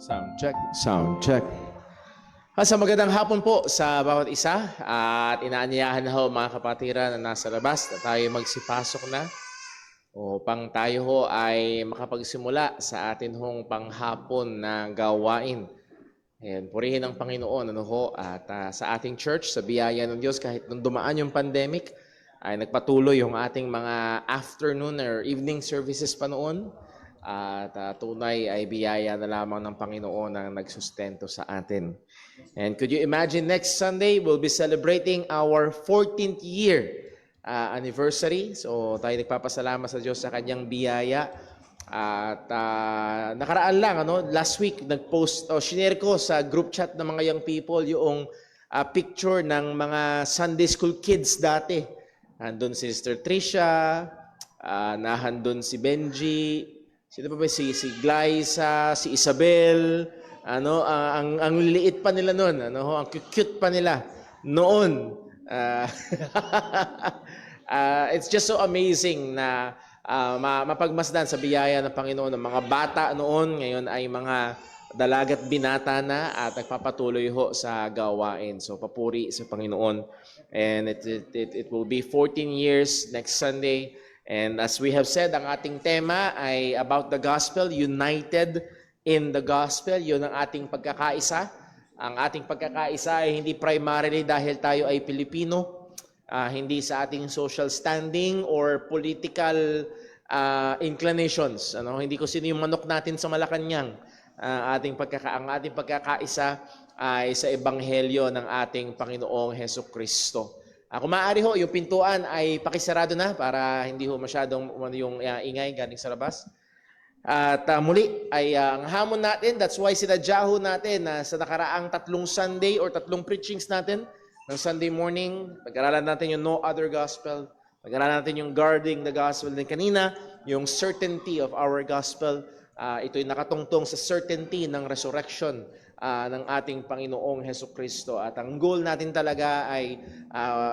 Sound check, sound check. Sa magandang hapon po sa bawat isa at inaanyayahan na ho mga kapatiran na nasa labas na tayo magsipasok na upang tayo ho ay makapagsimula sa atin hong panghapon na gawain. Ayan, purihin ang Panginoon at sa ating church, sa biyaya ng Diyos, kahit nung dumaan yung pandemic, ay nagpatuloy yung ating mga afternoon or evening services pa noon. At tunay ay biyaya na lamang ng Panginoon ang nagsustento sa atin. And could you imagine next Sunday, we'll be celebrating our 14th year anniversary. So tayo nagpapasalamat sa Diyos sa kanyang biyaya. At nakaraan lang, last week, shinare ko sa group chat ng mga young people yung picture ng mga Sunday school kids dati. Nandun si Sister Tricia, nahandun si Benji, sino pa ba si Glyza, si Isabel, ang liit pa nila noon, ang cute pa nila noon. It's just so amazing na mapagmasdan sa biyaya ng Panginoon ng mga bata noon, ngayon ay mga dalagat binata na at nagpapatuloy ho sa gawain. So papuri sa Panginoon. And it will be 14 years next Sunday. And as we have said, ang ating tema ay about the gospel, united in the gospel. Yun ang ating pagkakaisa. Ang ating pagkakaisa ay hindi primarily dahil tayo ay Pilipino, hindi sa ating social standing or political inclinations. Hindi ko sino yung manok natin sa Malacanang. Ang ating pagkakaisa ay sa ebanghelyo ng ating Panginoong Hesukristo. Kung maaari ho, yung pintuan ay pakisarado na para hindi ho masyadong yung ingay galing sa labas. At muli ay ang hamon natin, that's why sinadya ho natin sa nakaraang 3 Sunday or 3 preachings natin ng Sunday morning, pag-aralan natin yung no other gospel, pag-aralan natin yung guarding the gospel, din kanina, yung certainty of our gospel. Ito'y nakatungtong sa certainty ng resurrection ng ating Panginoong Hesukristo. At ang goal natin talaga ay,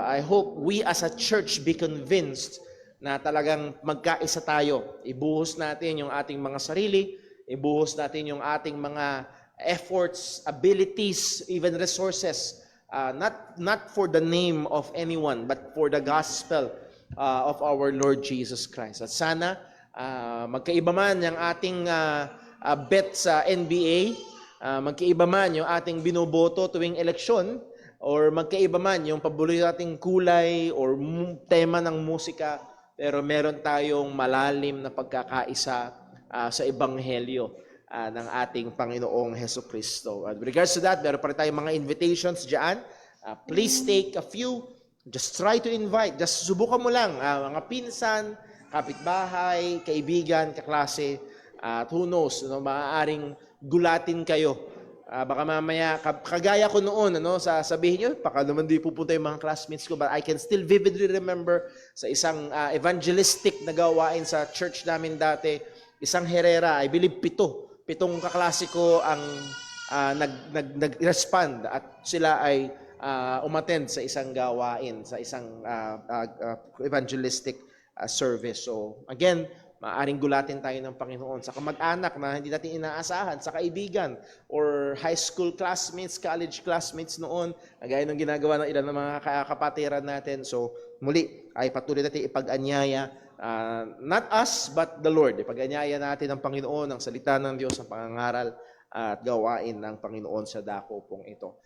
I hope we as a church be convinced na talagang magkaisa tayo. Ibuhos natin yung ating mga sarili, ibuhos natin yung ating mga efforts, abilities, even resources, not for the name of anyone, but for the gospel of our Lord Jesus Christ. At sana, magkaiba man yung ating bet sa NBA, magkaiba man yung ating binoboto tuwing eleksyon, or magkaiba man yung paborito nating kulay or tema ng musika, pero meron tayong malalim na pagkakaisa sa ebanghelyo ng ating Panginoong Hesukristo. With regards to that, meron pa rin tayong mga invitations dyan. Please take a few. Just try to invite. Just subukan mo lang. Mga pinsan, kapitbahay, kaibigan, kaklase, at who knows, maaaring gulatin kayo. Baka mamaya, kagaya ko noon, sabihin nyo, baka naman di pupunta yung mga classmates ko, but I can still vividly remember sa isang evangelistic na gawain sa church namin dati, isang herera, I believe 7 kaklase ko ang nag-respond at sila ay umattend sa isang gawain, sa isang evangelistic service. So again, maaaring gulatin tayo ng Panginoon sa kamag-anak na hindi natin inaasahan, sa kaibigan or high school classmates, college classmates noon, gaya ng ginagawa ng ilan ng mga kapatiran natin. So muli ay patuloy natin ipag-anyaya, not us but the Lord. Ipag-anyaya natin ang Panginoon, ang salita ng Diyos, ang pangangaral at gawain ng Panginoon sa dako pong ito.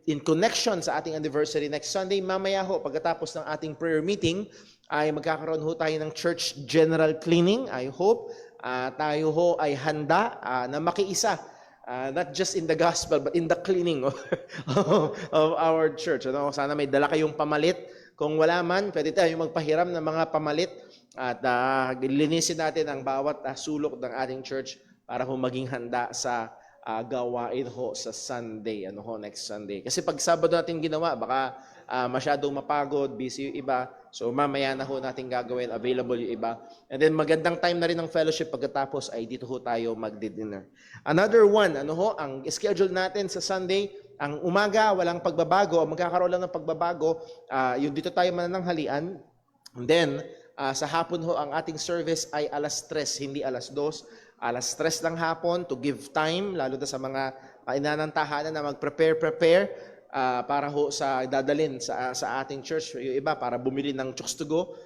In connection sa ating anniversary next Sunday, mamaya ho, pagkatapos ng ating prayer meeting, ay magkakaroon ho tayo ng church general cleaning. I hope tayo ho ay handa na makiisa, not just in the gospel, but in the cleaning of our church. Sana may dala kayong pamalit. Kung wala man, pwede tayong magpahiram ng mga pamalit at linisin natin ang bawat sulok ng ating church para ho maging handa sa gawain ho sa Sunday, next Sunday. Kasi pag Sabado natin ginawa, baka masyadong mapagod, busy yung iba. So mamaya na ho natin gagawin, available yung iba. And then magandang time na rin ng fellowship pagkatapos ay dito ho tayo magdi-dinner. Another one, ang schedule natin sa Sunday, ang umaga, walang pagbabago, magkakaroon lang ng pagbabago, yung dito tayo manananghalian. And then, sa hapon ho, ang ating service ay 3:00, hindi 2:00. 3 ng hapon to give time, lalo na sa mga kainan ng tahanan na mag-prepare para ho sa dadalin sa ating church. Yung iba para bumili ng chooks to go.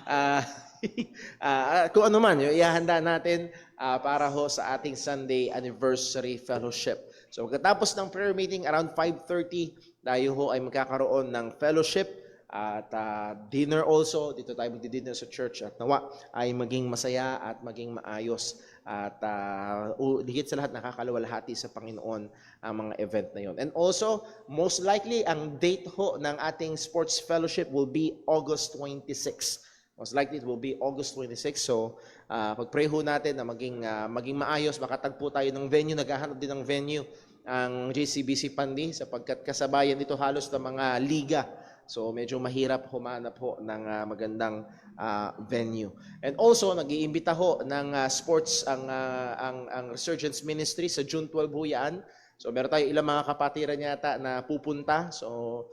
Ah, kung ano man, yung ihahanda natin para ho sa ating Sunday Anniversary Fellowship. So pagkatapos ng prayer meeting around 5:30, tayo ho ay magkakaroon ng fellowship at dinner also. Dito tayo magdi-dinner sa church at nawa ay maging masaya at maging maayos. At higit sa lahat nakakaluwalhati sa Panginoon ang mga event na yon. And also, most likely, ang date ho ng ating sports fellowship will be August 26. Most likely, it will be August 26. So, pag-pray ho natin na maging maayos, makatagpo tayo ng venue, naghahanap din ng venue ang JCBC Pandi sapagkat kasabayan dito halos ng mga liga. So medyo mahirap humanap ho ng magandang venue. And also nag-iimbita ho ng sports ang Resurgence Ministry sa June 12 ho yan. So meron tayo ilang mga kapatiran yata na pupunta. So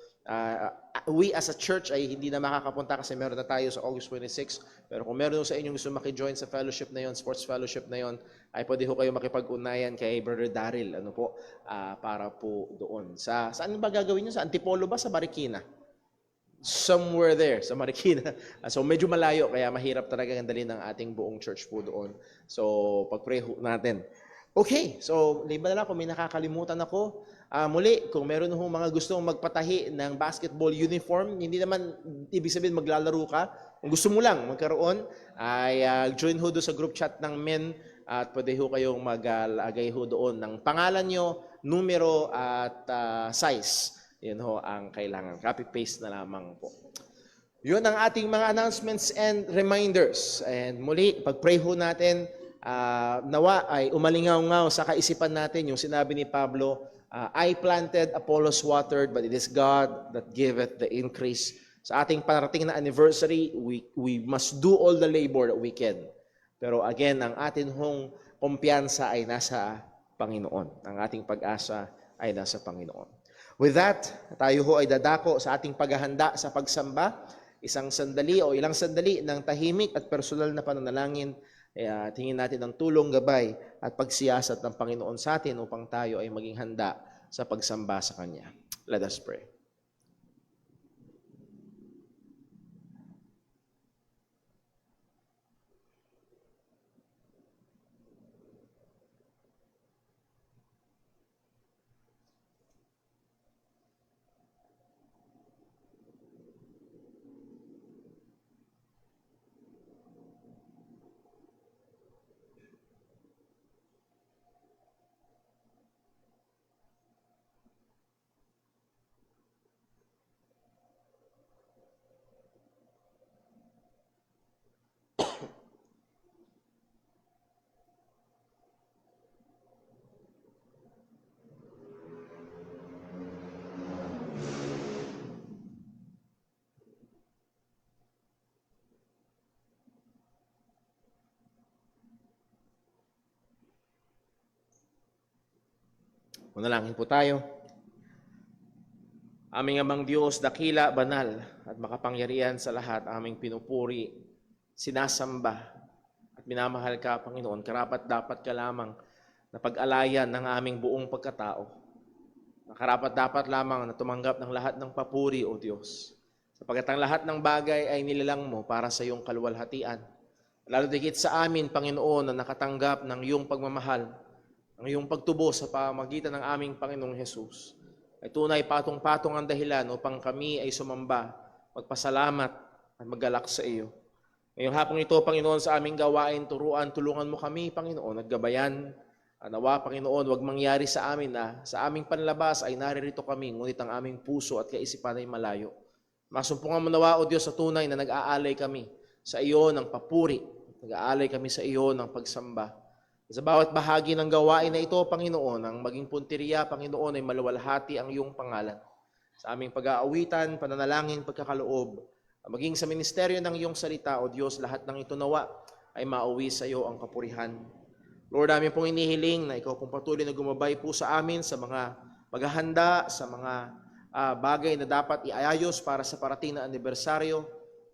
we as a church ay hindi na makakapunta kasi meron na tayo sa August 26. Pero kung meron sa inyong gusto maki-join sa fellowship na yon, sports fellowship na yon, ay pwede ho kayo makipag-unayan kay Brother Daryl para po doon. Saan ba gagawin nyo? Sa Antipolo ba? Sa Marikina? Somewhere there, sa Marikina. So medyo malayo, kaya mahirap talaga gandalin ng ating buong church po doon. So pag-pray natin. Okay, so liban na lang kung may nakakalimutan ako. Muli, kung meron ho mga gustong magpatahi ng basketball uniform, hindi naman ibig sabihin maglalaro ka. Kung gusto mo lang magkaroon, ay join ho doon sa group chat ng men at pwede ho kayong maglagay ho doon ng pangalan nyo, numero at size. Yan ho ang kailangan. Copy-paste na lamang po. Yun ang ating mga announcements and reminders. And muli, pag-pray ho natin, nawa ay umalingaw-ngaw sa kaisipan natin yung sinabi ni Pablo, I planted, Apollos watered, but it is God that giveth the increase. Sa ating parating na anniversary, we must do all the labor that we can. Pero again, ang atin hong kumpiyansa ay nasa Panginoon. Ang ating pag-asa ay nasa Panginoon. With that, tayo ho ay dadako sa ating paghahanda sa pagsamba. Isang sandali o ilang sandali ng tahimik at personal na pananalangin. Tingin natin ang tulong, gabay at pagsiyasat ng Panginoon sa atin upang tayo ay maging handa sa pagsamba sa Kanya. Let us pray. Manalangin po tayo. Aming Amang Diyos, dakila, banal, at makapangyarihan sa lahat, aming pinupuri, sinasamba, at minamahal ka, Panginoon. Karapat dapat ka lamang na pag-alayan ng aming buong pagkatao. Karapat dapat lamang na tumanggap ng lahat ng papuri, O Diyos. Sapagkat ang lahat ng bagay ay nilalang mo para sa iyong kaluwalhatian. Lalo digit sa amin, Panginoon, na nakatanggap ng iyong pagmamahal, ang iyong pagtubo sa pamagitan ng aming Panginoong Hesus. Ay tunay patong-patong ang dahilan upang kami ay sumamba, magpasalamat at maggalak sa iyo. Ngayong hapong ito, Panginoon, sa aming gawain, tulungan mo kami, Panginoon, at gabayan. Nawa, Panginoon, wag mangyari sa amin na sa aming panlabas ay naririto kami, ngunit ang aming puso at kaisipan ay malayo. Masumpungan mo nawa, O Diyos, sa tunay na nag-aalay kami sa iyo ng papuri, nag-aalay kami sa iyo ng pagsamba. Sa bawat bahagi ng gawain na ito, Panginoon, ang maging punteriya, Panginoon, ay maluwalhati ang iyong pangalan. Sa aming pag-aawitan, pananalangin, pagkakaloob, maging sa ministeryo ng iyong salita, O Diyos, lahat ng ito nawa ay mauwi sa iyo ang kapurihan. Lord, namin pong inihiling na ikaw pong patuloy na gumabay po sa amin sa mga paghahanda, sa mga bagay na dapat iayos para sa parating na anibersaryo.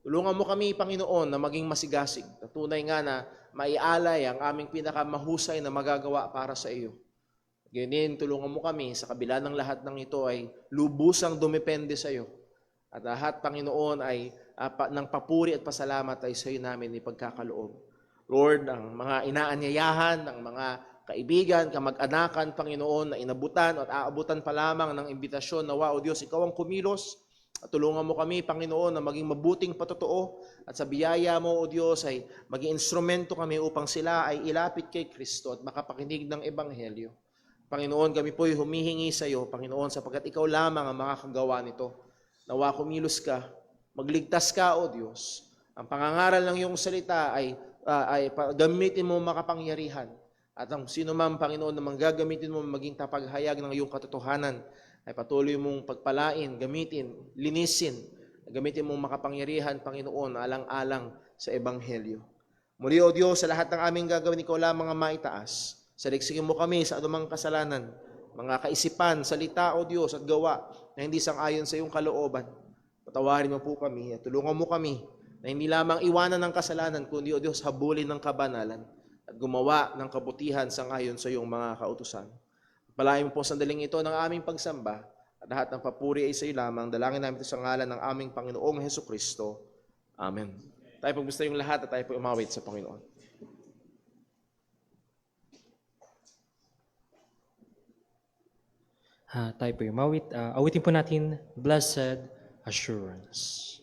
Tulungan mo kami, Panginoon, na maging masigasig. Tunay nga na maialay ang aming pinakamahusay na magagawa para sa iyo. Ganyan, tulungan mo kami sa kabila ng lahat ng ito ay lubusang dumepende sa iyo. At lahat, Panginoon, ay ng papuri at pasalamat ay sa iyo namin ipagkakaloob. Lord, ang mga inaanyayahan, ang mga kaibigan, kamag-anakan, Panginoon, na inabutan at aabutan pa lamang ng imbitasyon na, wow, Diyos, ikaw ang kumilos. At tulungan mo kami, Panginoon, na maging mabuting patotoo at sa biyaya mo, O Diyos, ay maging instrumento kami upang sila ay ilapit kay Kristo at makapakinig ng Ebanghelyo. Panginoon, kami po'y humihingi sa iyo, Panginoon, sapagkat ikaw lamang ang makakagawa nito. Nawa kumilos ka, magligtas ka, O Diyos. Ang pangangaral ng iyong salita ay gamitin mo makapangyarihan. At ang sino man, Panginoon, na manggagamitin mo maging tapaghayag ng iyong katotohanan, ay patuloy mong pagpalain, gamitin, linisin, gamitin mong makapangyarihan, Panginoon, alang-alang sa Ebanghelyo. Muli, O Diyos, sa lahat ng aming gagawin, ikaw lamang ang maitaas. Saliksikin mo kami sa anumang kasalanan, mga kaisipan, salita, O Diyos, at gawa na hindi sang-ayon sa iyong kalooban. Patawarin mo po kami at tulungan mo kami na hindi lamang iwanan ng kasalanan, kundi, O Diyos, habulin ng kabanalan at gumawa ng kabutihan sang-ayon sa iyong mga kautusan. Palain mo po sandaling ito ng aming pagsamba at lahat ng papuri ay sa iyo lamang. Dalangin namin ito sa ngalan ng aming Panginoong Hesukristo. Amen. Tayo po gusto yung lahat at tayo po umawit sa Panginoon. Tayo po umawit. Awitin po natin, Blessed Assurance.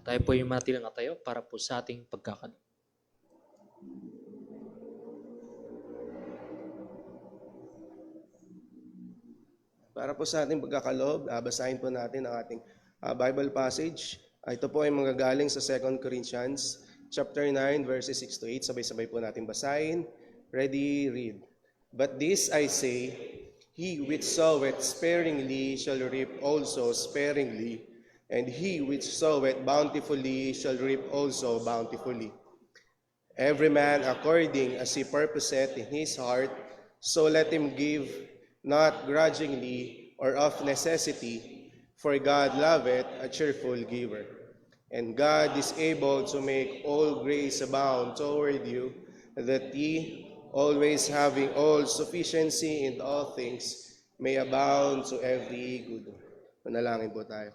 Tayo po yung manatilang tayo para po sa ating pagkakalo. Para po sa ating pagkakaloob, basahin po natin ang ating Bible passage. Ito po ay manggagaling sa 2 Corinthians chapter 9 verses 6 to 8. Sabay-sabay po natin basahin. Ready, read. But this I say, he which soweth sparingly shall reap also sparingly, and he which soweth bountifully shall reap also bountifully. every man according as he purposeth in his heart, so let him give, not grudgingly or of necessity, for God loveth a cheerful giver. And God is able to make all grace abound toward you, that ye, always having all sufficiency in all things, may abound to every good. Manalangin po tayo.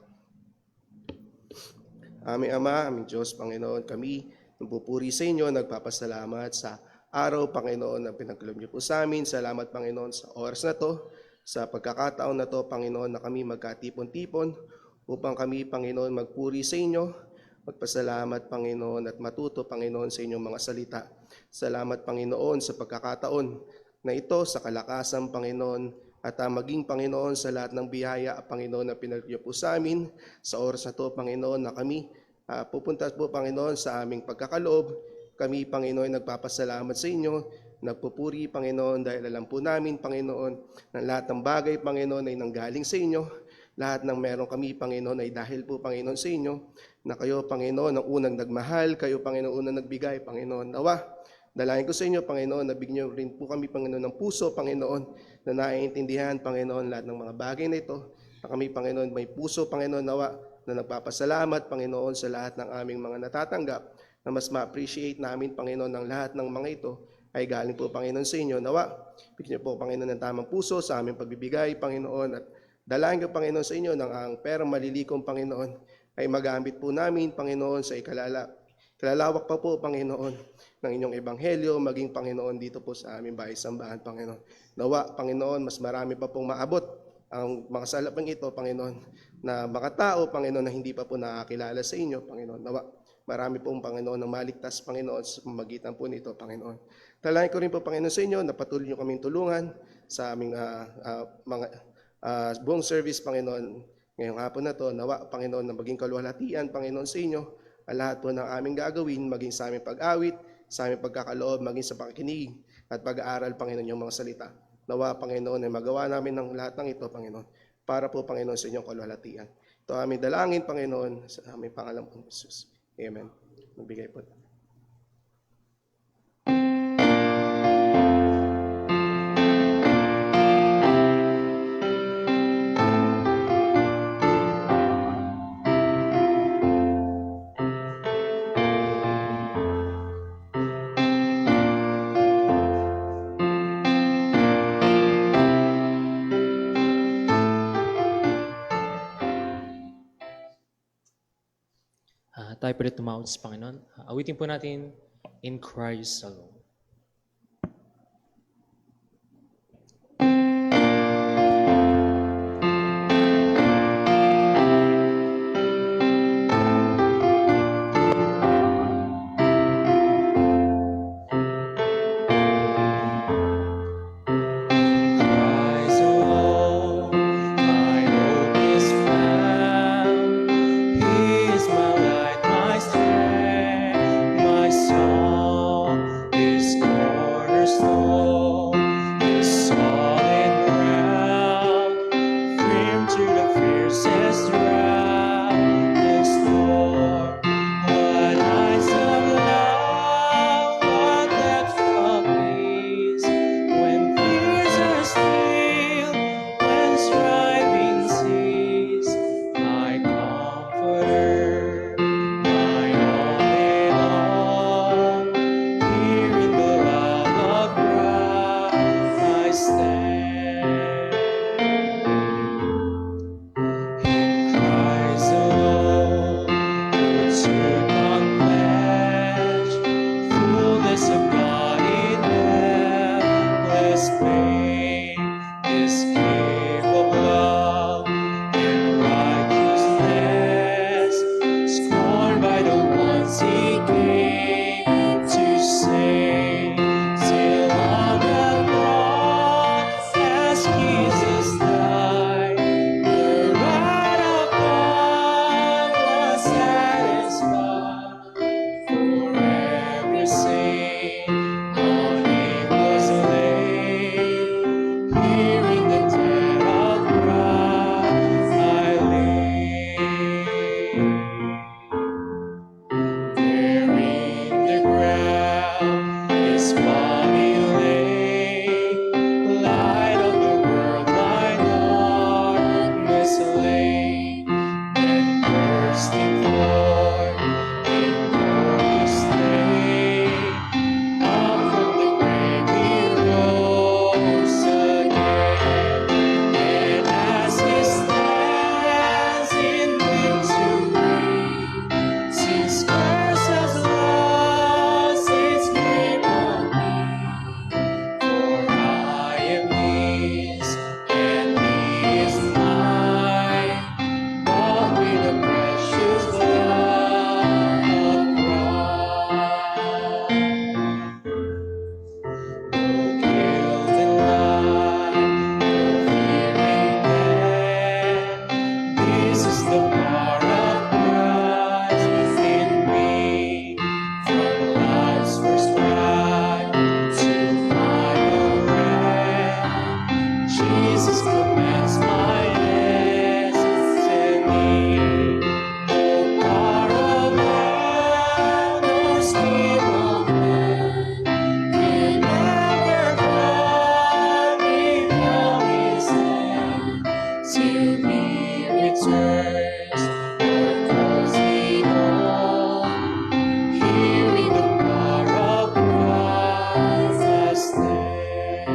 Aming Ama, aming Diyos, Panginoon, kami nagpupuri sa inyo, nagpapasalamat sa araw, Panginoon, na pinagkaloob niyo po sa amin. Salamat, Panginoon, sa oras na to, sa pagkakataon na to, Panginoon, na kami magkatipon-tipon upang kami, Panginoon, magpuri sa inyo, magpasalamat, Panginoon, at matuto, Panginoon, sa inyong mga salita. Salamat, Panginoon, sa pagkakataon na ito, sa kalakasan, Panginoon, at maging, Panginoon, sa lahat ng biyaya, Panginoon, na pinagkaloob po sa amin. Sa oras na to, Panginoon, na kami pupunta po, Panginoon, sa aming pagkakaloob. Kami, Panginoon, nagpapasalamat sa inyo, nagpupuri, Panginoon, dahil alam po namin, Panginoon, na lahat ng bagay, Panginoon, ay nanggaling sa inyo. Lahat ng meron kami, Panginoon, ay dahil po, Panginoon, sa inyo, na kayo, Panginoon, ang unang nagmahal, kayo, Panginoon, unang nagbigay, Panginoon. Nawa, dalangin ko sa inyo, Panginoon, na bigyan niyo rin po kami, Panginoon, ng puso, Panginoon, na naiintindihan, Panginoon, lahat ng mga bagay na ito. Na kami, Panginoon, may puso, Panginoon, nawa, na nagpapasalamat, Panginoon, sa lahat ng aming mga natatanggap, na mas ma-appreciate namin, Panginoon, ng lahat ng mga ito ay galing po, Panginoon, sa inyo. Nawa, bigyan niyo po, Panginoon, ng tamang puso sa aming pagbibigay, Panginoon, at dalangin ko, Panginoon, sa inyo ng ang perang malilikom, Panginoon, ay magamit po namin, Panginoon, sa kalalawak pa po, Panginoon, ng inyong ebanghelyo, maging, Panginoon, dito po sa aming bahay-sambahan, Panginoon. Nawa, Panginoon, mas marami pa pong maabot ang mga salapang ito, Panginoon, na mga tao, Panginoon, na hindi pa po nakakilala sa inyo, Panginoon. Nawa, marami pong, Panginoon, na maligtas, Panginoon, sa pamagitan po nito, Panginoon. Dalangin ko rin po, Panginoon, sa inyo, na patuloy niyo kaming tulungan sa aming mga buong service, Panginoon, ngayong hapon na to. Nawa, Panginoon, na maging kaluwalhatian, Panginoon, sa inyo, ang lahat po ng aming gagawin, maging sa aming pag-awit, sa aming pagkakaloob, maging sa pakikinig at pag-aaral, Panginoon, yung mga salita. Nawa, Panginoon, ay magawa namin ng lahat ng ito, Panginoon, para po, Panginoon, sa inyong kaluwalhatian. Ito aming dalangin, Panginoon, sa aming pangalan po, Jesus. Amen. Magbigay po. Tayo po rin tumawag sa Panginoon. Awitin po natin, In Christ Alone. Christ alone, my hope is found. He is my light, my strength, my song. till He returns or calls me home. Here in the power of Christ I stand.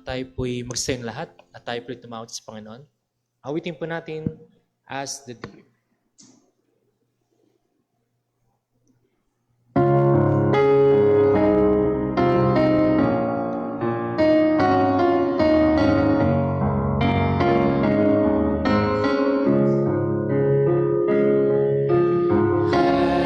Tayo po'y magsayin lahat at tayo po'y tumawag sa Panginoon. Awitin po natin As the Deer.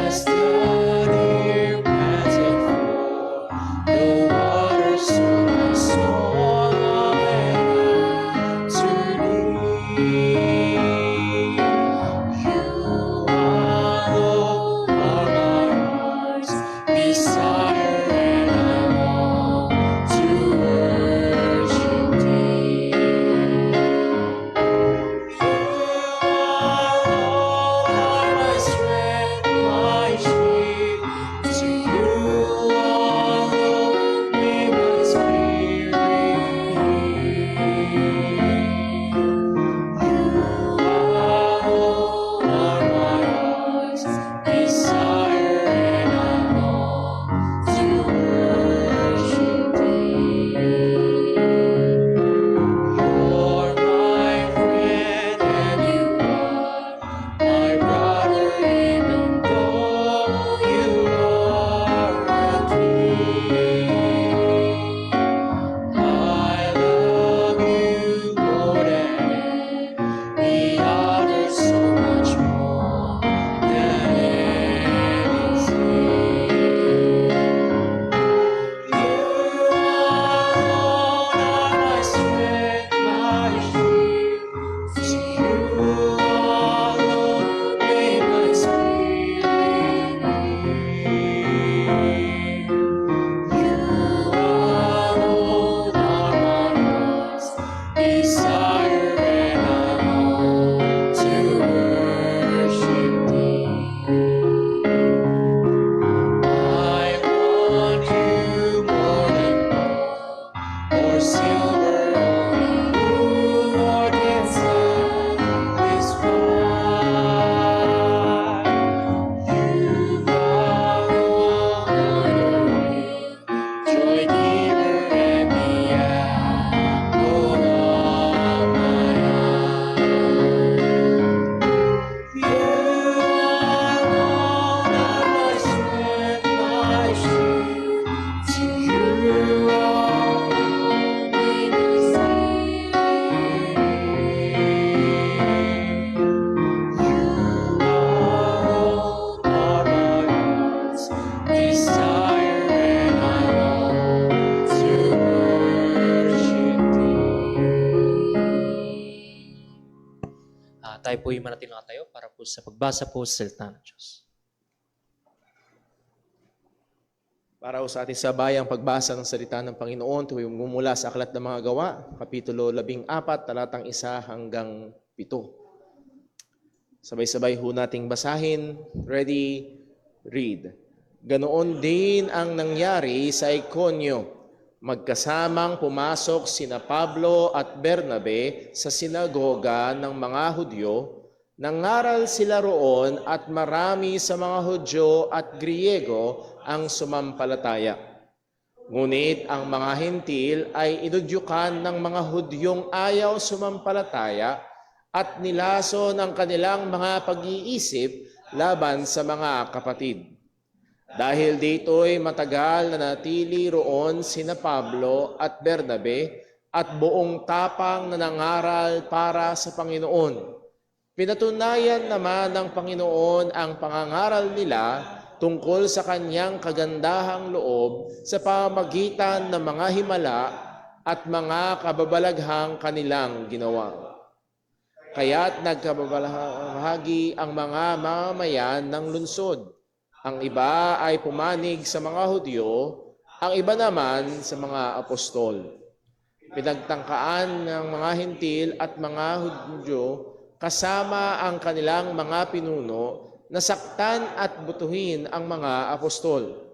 As the deer panted for the water, so my soul longeth after Thee. You alone are my heart's desire, and I long to worship Thee. You alone are my strength, my shield. To You alone may my spirit yield. You alone are my heart's desire, and I long to worship Thee. You're my friend and You are my brother, even though You are a king. I love You more than any other, so much more than anything. You alone are my strength, my shield. To You alone may my spirit yield. You alone are my heart's desire, and I long to worship Thee. I want You more than gold or silver, only You, Lord, can satisfy. You alone are the real joy giver and the apple of my eye. You alone are my strength, my shield. To You alone may my spirit yield. You alone are my heart's desire, and I long to worship Thee. Tayo po'y manatili na tayo para po sa pagbasa po sa salita ng Diyos. Para sa ating sabayang pagbasa ng salita ng Panginoon, tuwing mumula sa Aklat ng Mga Gawa, Kapitulo 14, talatang 1 hanggang 7. Sabay-sabay ho nating basahin. Ready? Read. Ganoon din ang nangyari sa Iconio. Magkasamang pumasok sina Pablo at Bernabe sa sinagoga ng mga Hudyo. Nangaral sila roon at marami sa mga Hudyo at Griego ang sumampalataya. Ngunit ang mga Hentil ay inudyukan ng mga Hudyong ayaw sumampalataya at nilaso ng kanilang mga pag-iisip laban sa mga kapatid. Dahil dito'y matagal na natili roon sina Pablo at Bernabe at buong tapang na nangaral para sa Panginoon. Pinatunayan naman ng Panginoon ang pangangaral nila tungkol sa kanyang kagandahang loob sa pamamagitan ng mga himala at mga kababalaghang kanilang ginawa. Kaya't nagkababalahagi ang mga mamamayan ng lungsod. Ang iba ay pumanig sa mga Hudyo, ang iba naman sa mga apostol. Pinagtangkaan ng mga Hentil at mga Hudyo kasama ang kanilang mga pinuno na saktan at butuhin ang mga apostol.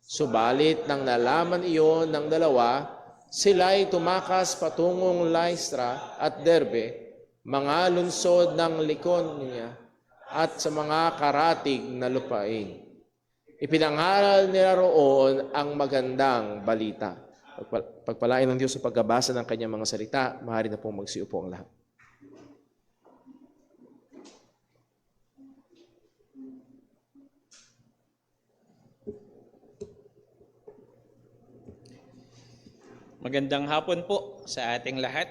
Subalit nang nalaman iyon ng dalawa, sila'y tumakas patungong Lystra at Derbe, mga lungsod ng Lycaonia at sa mga karatig na lupain. Ipinangaral nila roon ang magandang balita. Pagpalain ng Diyos sa pagbabasa ng kanyang mga salita, maaari na pong magsiupo ang lahat. Magandang hapon po sa ating lahat.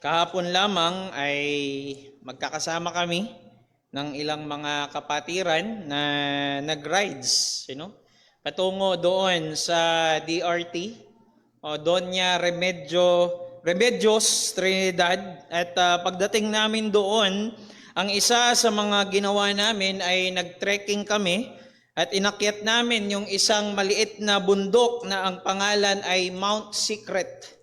Kahapon lamang ay magkakasama kami ng ilang mga kapatiran na nag-rides, patungo doon sa DRT o Doña Remedios Trinidad. At pagdating namin doon, ang isa sa mga ginawa namin ay nag-trekking kami at inakyat namin yung isang maliit na bundok na ang pangalan ay Mount Secret.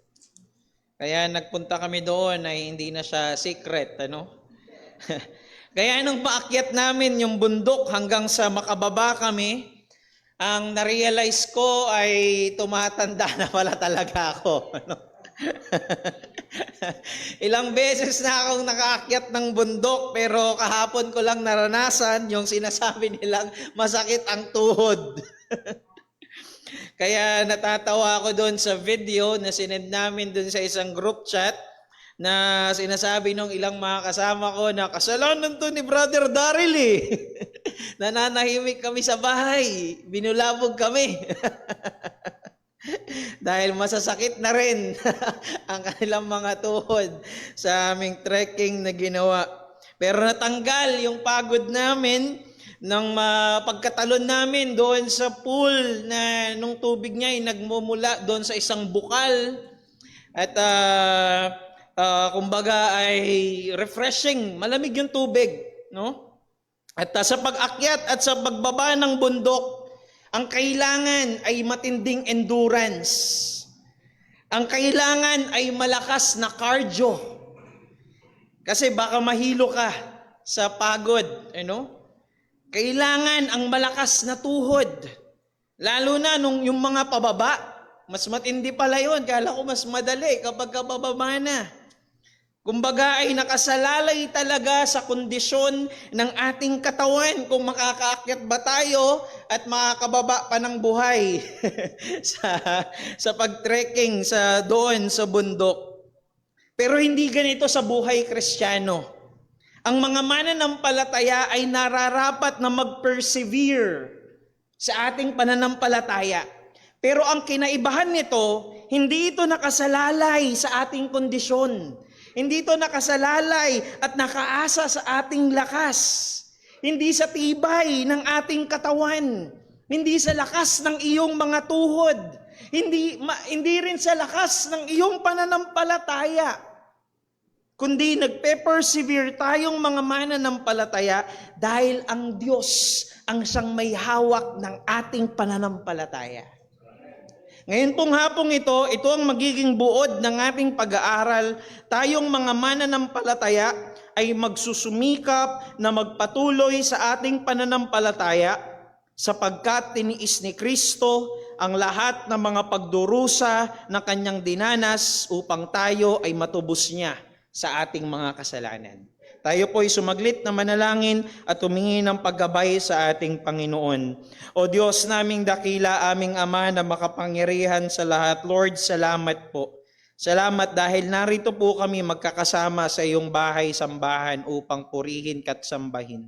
Kaya nagpunta kami doon ay hindi na siya secret, Kaya nung paakyat namin yung bundok hanggang sa makababa kami, ang narealize ko ay tumatanda na pala talaga ako. Ilang beses na akong nakaakyat ng bundok pero kahapon ko lang naranasan yung sinasabi nilang masakit ang tuhod. Kaya natatawa ako doon sa video na sinend namin doon sa isang group chat na sinasabi ng ilang mga kasama ko na kasalanan to ni Brother Daryl Nananahimik kami sa bahay, binulabog kami. Dahil masasakit na rin ang kanilang mga tuhod sa aming trekking na ginawa. Pero natanggal yung pagod namin nang pagkatalon namin doon sa pool na nung tubig niya ay nagmumula doon sa isang bukal. At kumbaga ay refreshing, malamig yung tubig, At sa pag-akyat at sa pagbaba ng bundok, ang kailangan ay matinding endurance. Ang kailangan ay malakas na cardio. Kasi baka mahilo ka sa pagod, Kailangan ang malakas na tuhod. Lalo na nung yung mga pababa, mas matindi pala yun. Kala ko mas madali kapag kabababa na. Kumbaga ay nakasalalay talaga sa kondisyon ng ating katawan kung makakaakyat ba tayo at makakababa pa ng buhay sa pag-trekking doon sa bundok. Pero hindi ganito sa buhay Kristiyano. Ang mga mananampalataya ay nararapat na mag-persevere sa ating pananampalataya. Pero ang kinaibahan nito, hindi ito nakasalalay sa ating kondisyon. Hindi ito nakasalalay at nakaasa sa ating lakas. Hindi sa tibay ng ating katawan. Hindi sa lakas ng iyong mga tuhod. Hindi rin sa lakas ng iyong pananampalataya. Kundi nagpe-persevere tayong mga mananampalataya dahil ang Diyos ang siyang may hawak ng ating pananampalataya. Ngayon pong hapong ito ang magiging buod ng ating pag-aaral. Tayong mga mananampalataya ay magsusumikap na magpatuloy sa ating pananampalataya sapagkat tiniis ni Kristo ang lahat ng mga pagdurusa na kanyang dinanas upang tayo ay matubos niya sa ating mga kasalanan. Tayo po ay sumaglit na manalangin at humingi ng paggabay sa ating Panginoon. O Diyos naming dakila, aming Ama na makapangyarihan sa lahat. Lord, salamat po. Salamat dahil narito po kami magkakasama sa iyong bahay-sambahan upang purihin ka't sambahin.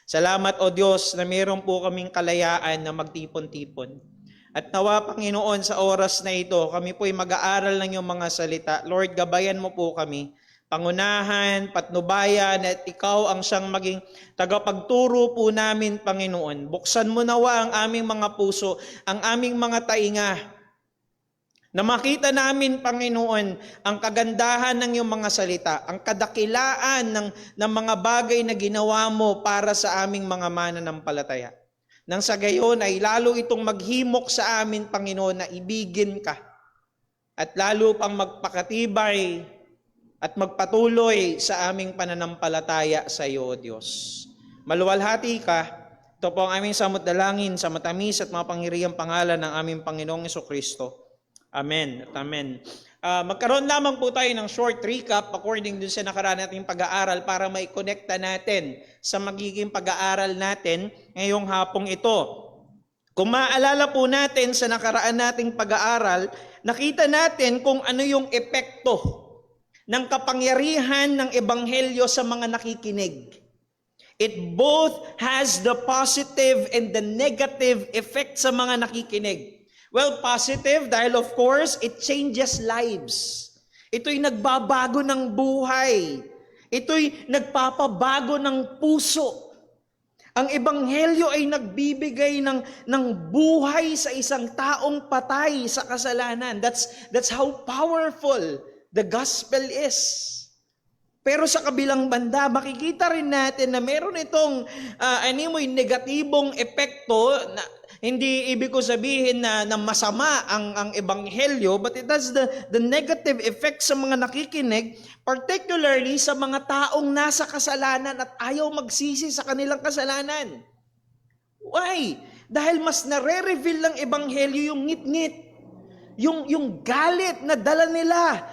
Salamat o Diyos na mayroon po kaming kalayaan na magtipon-tipon. At nawa Panginoon sa oras na ito, kami po ay mag-aaral ng iyong mga salita. Lord, gabayan mo po kami. Pangunahan, patnubayan, at ikaw ang siyang maging tagapagturo po namin, Panginoon. Buksan mo nawa ang aming mga puso, ang aming mga tainga, na makita namin, Panginoon, ang kagandahan ng iyong mga salita, ang kadakilaan ng mga bagay na ginawa mo para sa aming mga mananampalataya. Nang sa gayon ay lalo itong maghimok sa amin, Panginoon, na ibigin ka, at lalo pang magpakatibay at magpatuloy sa aming pananampalataya sa iyo, O Diyos. Maluwalhati ka. Ito po ang aming samot-dalangin sa matamis at mapangyarihang pangalan ng aming Panginoong Jesucristo. Amen at amen. Magkaroon lamang po tayo ng short recap according dun sa nakaraan nating pag-aaral para mai-connecta natin sa magiging pag-aaral natin ngayong hapong ito. Kung maaalala po natin sa nakaraan nating pag-aaral, nakita natin kung ano yung epekto ng kapangyarihan ng Ebanghelyo sa mga nakikinig. It both has the positive and the negative effect sa mga nakikinig. Well, positive dahil of course, it changes lives. Ito'y nagbabago ng buhay. Ito'y nagpapabago ng puso. Ang Ebanghelyo ay nagbibigay ng buhay sa isang taong patay sa kasalanan. That's how powerful the gospel is. Pero sa kabilang banda, makikita rin natin na meron itong negatibong epekto na hindi ibig ko sabihin na masama ang Ebanghelyo, but it has the negative effect sa mga nakikinig, particularly sa mga taong nasa kasalanan at ayaw magsisi sa kanilang kasalanan. Why? Dahil mas nare-reveal ng Ebanghelyo yung ngit-ngit, yung galit na dala nila,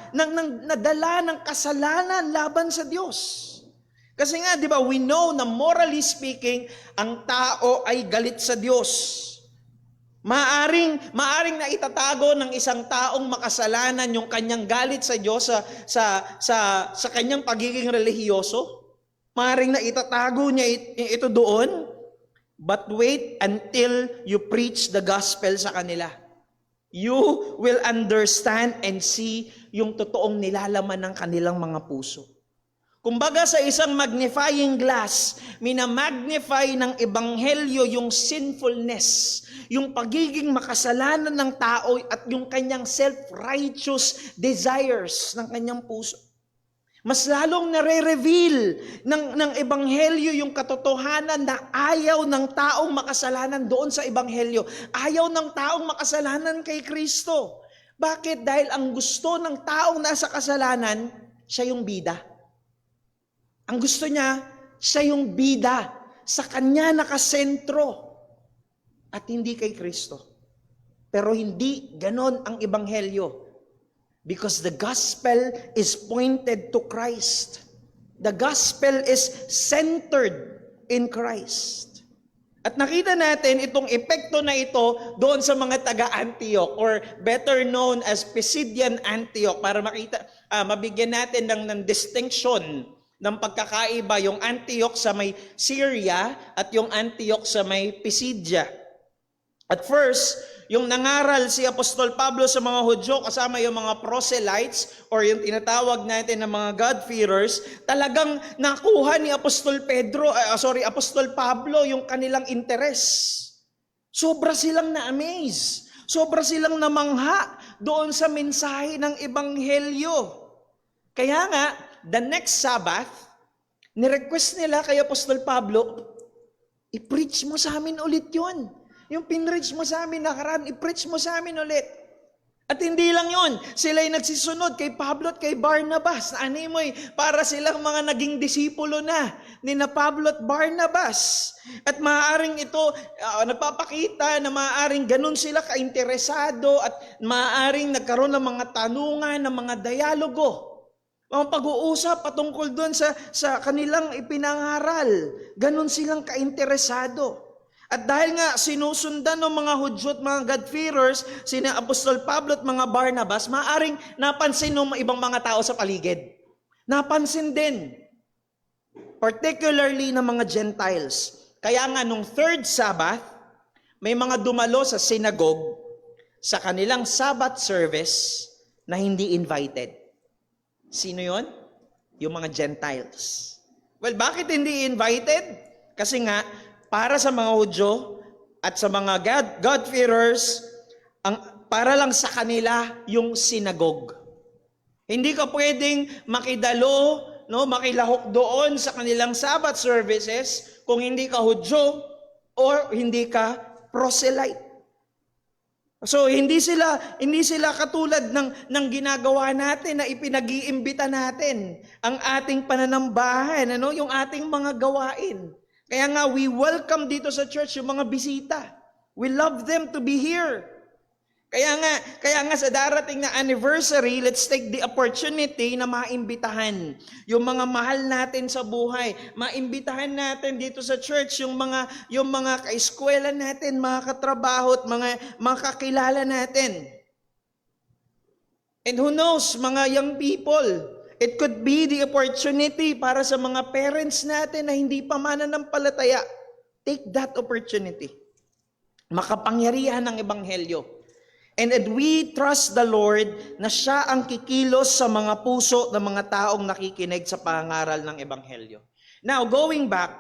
nadala ng kasalanan laban sa Diyos. Kasi nga, di ba, we know na morally speaking, ang tao ay galit sa Diyos. Maaring na itatago ng isang taong makasalanan yung kanyang galit sa Diyos sa kanyang pagiging relihiyoso. Maaring na itatago niya ito doon. But wait until you preach the gospel sa kanila. You will understand and see yung totoong nilalaman ng kanilang mga puso. Kumbaga sa isang magnifying glass, minamagnify ng Ebanghelyo yung sinfulness, yung pagiging makasalanan ng tao at yung kanyang self-righteous desires ng kanyang puso. Mas lalong nare-reveal ng Ebanghelyo yung katotohanan na ayaw ng taong makasalanan doon sa Ebanghelyo. Ayaw ng taong makasalanan kay Kristo. Bakit? Dahil ang gusto ng taong nasa kasalanan, siya yung bida. Ang gusto niya, siya yung bida. Sa kanya nakasentro. At hindi kay Kristo. Pero hindi ganon ang Ebanghelyo. Because the gospel is pointed to Christ. The gospel is centered in Christ. At nakita natin itong epekto na ito doon sa mga taga-Antioch or better known as Pisidian Antioch para mabigyan natin ng distinction ng pagkakaiba yung Antioch sa may Syria at yung Antioch sa may Pisidia. At first, yung nangaral si Apostol Pablo sa mga Hudyo kasama yung mga proselytes or yung tinatawag natin na mga God-fearers, talagang nakuha ni Apostol Pablo yung kanilang interes. Sobra silang na-amaze. Sobra silang namangha doon sa mensahe ng Ebanghelyo. Kaya nga, the next Sabbath, ni-request nila kay Apostol Pablo, i-preach mo sa amin ulit yun. Yung pinreach mo sa amin nakaraan, i-preach mo sa amin ulit. At hindi lang yun, sila'y nagsisunod kay Pablo at kay Barnabas. Para silang mga naging disipulo na ni Pablo at Barnabas. At maaaring ito, nagpapakita na maaaring ganun sila kainteresado at maaaring nagkaroon ng mga tanungan, ng mga dialogo. Mga pag-uusap patungkol doon sa kanilang ipinangaral. Ganon silang kainteresado. At dahil nga sinusundan ng mga Hudyo at mga God-fearers, sina Apostol Pablo at mga Barnabas, maaaring napansin ng ibang mga tao sa paligid. Napansin din. Particularly ng mga Gentiles. Kaya nga nung third Sabbath, may mga dumalo sa synagogue sa kanilang Sabbath service na hindi invited. Sino yon? Yung mga Gentiles. Well, bakit hindi invited? Kasi nga, para sa mga Hudyo at sa mga God-fearers, para lang sa kanila yung synagogue. Hindi ka pwedeng makidalo, makilahok doon sa kanilang Sabbath services kung hindi ka Hudyo or hindi ka proselyte. So hindi sila katulad ng ginagawa natin na ipinag-iimbita natin ang ating pananambahan, yung ating mga gawain. Kaya nga we welcome dito sa church yung mga bisita. We love them to be here. Kaya nga sa darating na anniversary, let's take the opportunity na maimbitahan yung mga mahal natin sa buhay. Maimbitahan natin dito sa church yung mga kaeskwela natin, mga katrabaho at mga kakilala natin. And who knows, mga young people, it could be the opportunity para sa mga parents natin na hindi pa mananampalataya. Take that opportunity. Makapangyarihan ng Ebanghelyo. And we trust the Lord na siya ang kikilos sa mga puso ng mga taong nakikinig sa pangaral ng Ebanghelyo. Now, going back,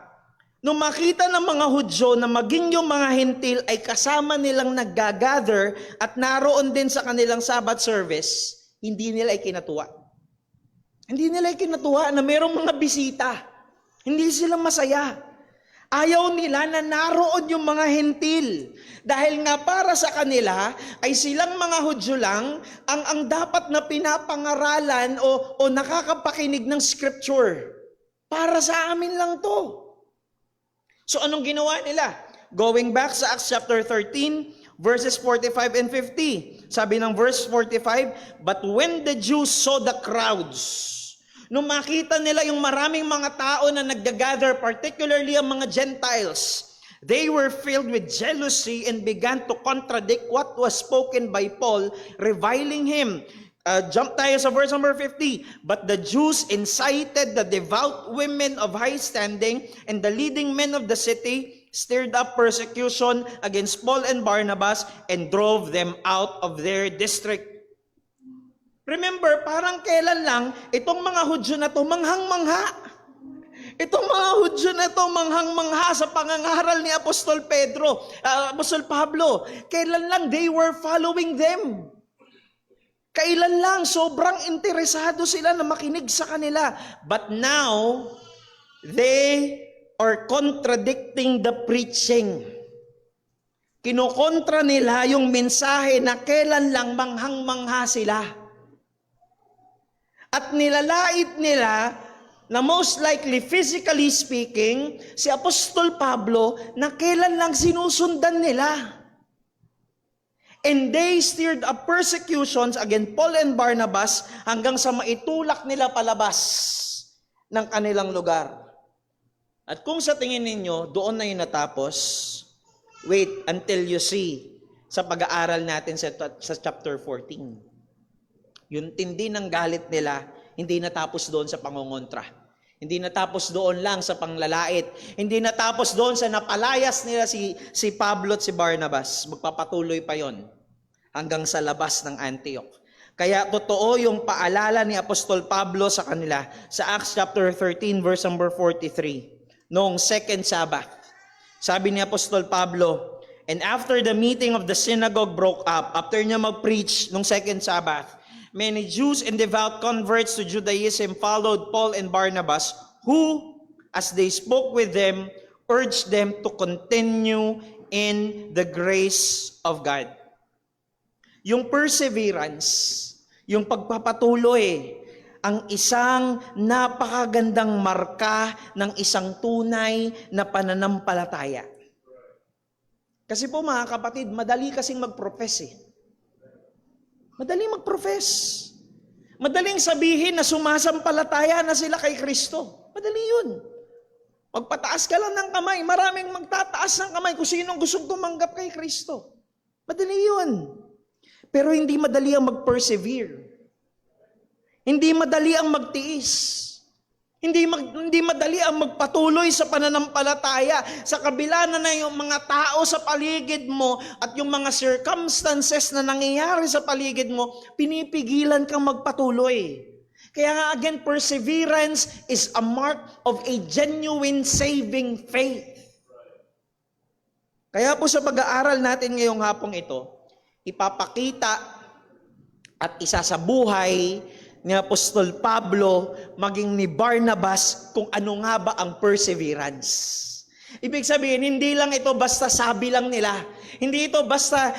nung makita ng mga Hudyo na maging yung mga Hentil ay kasama nilang naggagather at naroon din sa kanilang Sabbath service, hindi nila ikinatuwa. Hindi nila ikinatuwa na mayroong mga bisita. Hindi sila masaya. Ayaw nila na naroon yung mga Hentil. Dahil nga para sa kanila, ay silang mga Hudyo lang ang dapat na pinapangaralan o nakakapakinig ng scripture. Para sa amin lang to. So anong ginawa nila? Going back sa Acts chapter 13, verses 45 and 50. Sabi ng verse 45, "But when the Jews saw the crowds," nung makita nila yung maraming mga tao na naggagather, particularly ang mga Gentiles, they were filled with jealousy and began to contradict what was spoken by Paul, reviling him. Jump tayo sa verse number 50. "But the Jews incited the devout women of high standing and the leading men of the city, stirred up persecution against Paul and Barnabas, and drove them out of their district." Remember, parang kailan lang itong mga Hudyo na to manghang-mangha. Itong mga Hudyo na to manghang-mangha sa pangangaral ni Apostol Pablo. Kailan lang they were following them. Kailan lang sobrang interesado sila na makinig sa kanila. But now, they are contradicting the preaching. Kinokontra nila yung mensahe na kailan lang manghang-mangha sila. At nilalait nila na most likely, physically speaking, si Apostol Pablo na kailan lang sinusundan nila. And they stirred up persecutions against Paul and Barnabas hanggang sa maitulak nila palabas ng kanilang lugar. At kung sa tingin ninyo, doon na yung natapos, wait until you see sa pag-aaral natin sa chapter 14. Yung tindi ng galit nila, hindi natapos doon sa pangongontra. Hindi natapos doon lang sa panglalait. Hindi natapos doon sa napalayas nila si Pablo at si Barnabas. Magpapatuloy pa yon hanggang sa labas ng Antioch. Kaya totoo yung paalala ni Apostol Pablo sa kanila sa Acts chapter 13 verse number 43. Noong second Sabbath, sabi ni Apostol Pablo, "And after the meeting of the synagogue broke up," after niya mag-preach nung second Sabbath, "many Jews and devout converts to Judaism followed Paul and Barnabas, who, as they spoke with them, urged them to continue in the grace of God." Yung perseverance, yung pagpapatuloy, ang isang napakagandang marka ng isang tunay na pananampalataya. Kasi po mga kapatid, madali kasing mag-profess eh. Madaling mag-profess. Madaling sabihin na sumasampalataya na sila kay Kristo. Madali yun. Magpataas ka lang ng kamay. Maraming magtataas ng kamay kung sinong gustong tumanggap kay Kristo. Madali yun. Pero hindi madali ang mag-persevere. Hindi madali ang magtiis. Hindi madali ang magpatuloy sa pananampalataya sa kabila na yung mga tao sa paligid mo at yung mga circumstances na nangyayari sa paligid mo, pinipigilan kang magpatuloy. Kaya nga again, perseverance is a mark of a genuine saving faith. Kaya po sa pag-aaral natin ngayong hapong ito, ipapakita at isasabuhay ni Apostol Pablo, maging ni Barnabas, kung ano nga ba ang perseverance. Ibig sabihin, hindi lang ito basta sabi lang nila. Hindi ito basta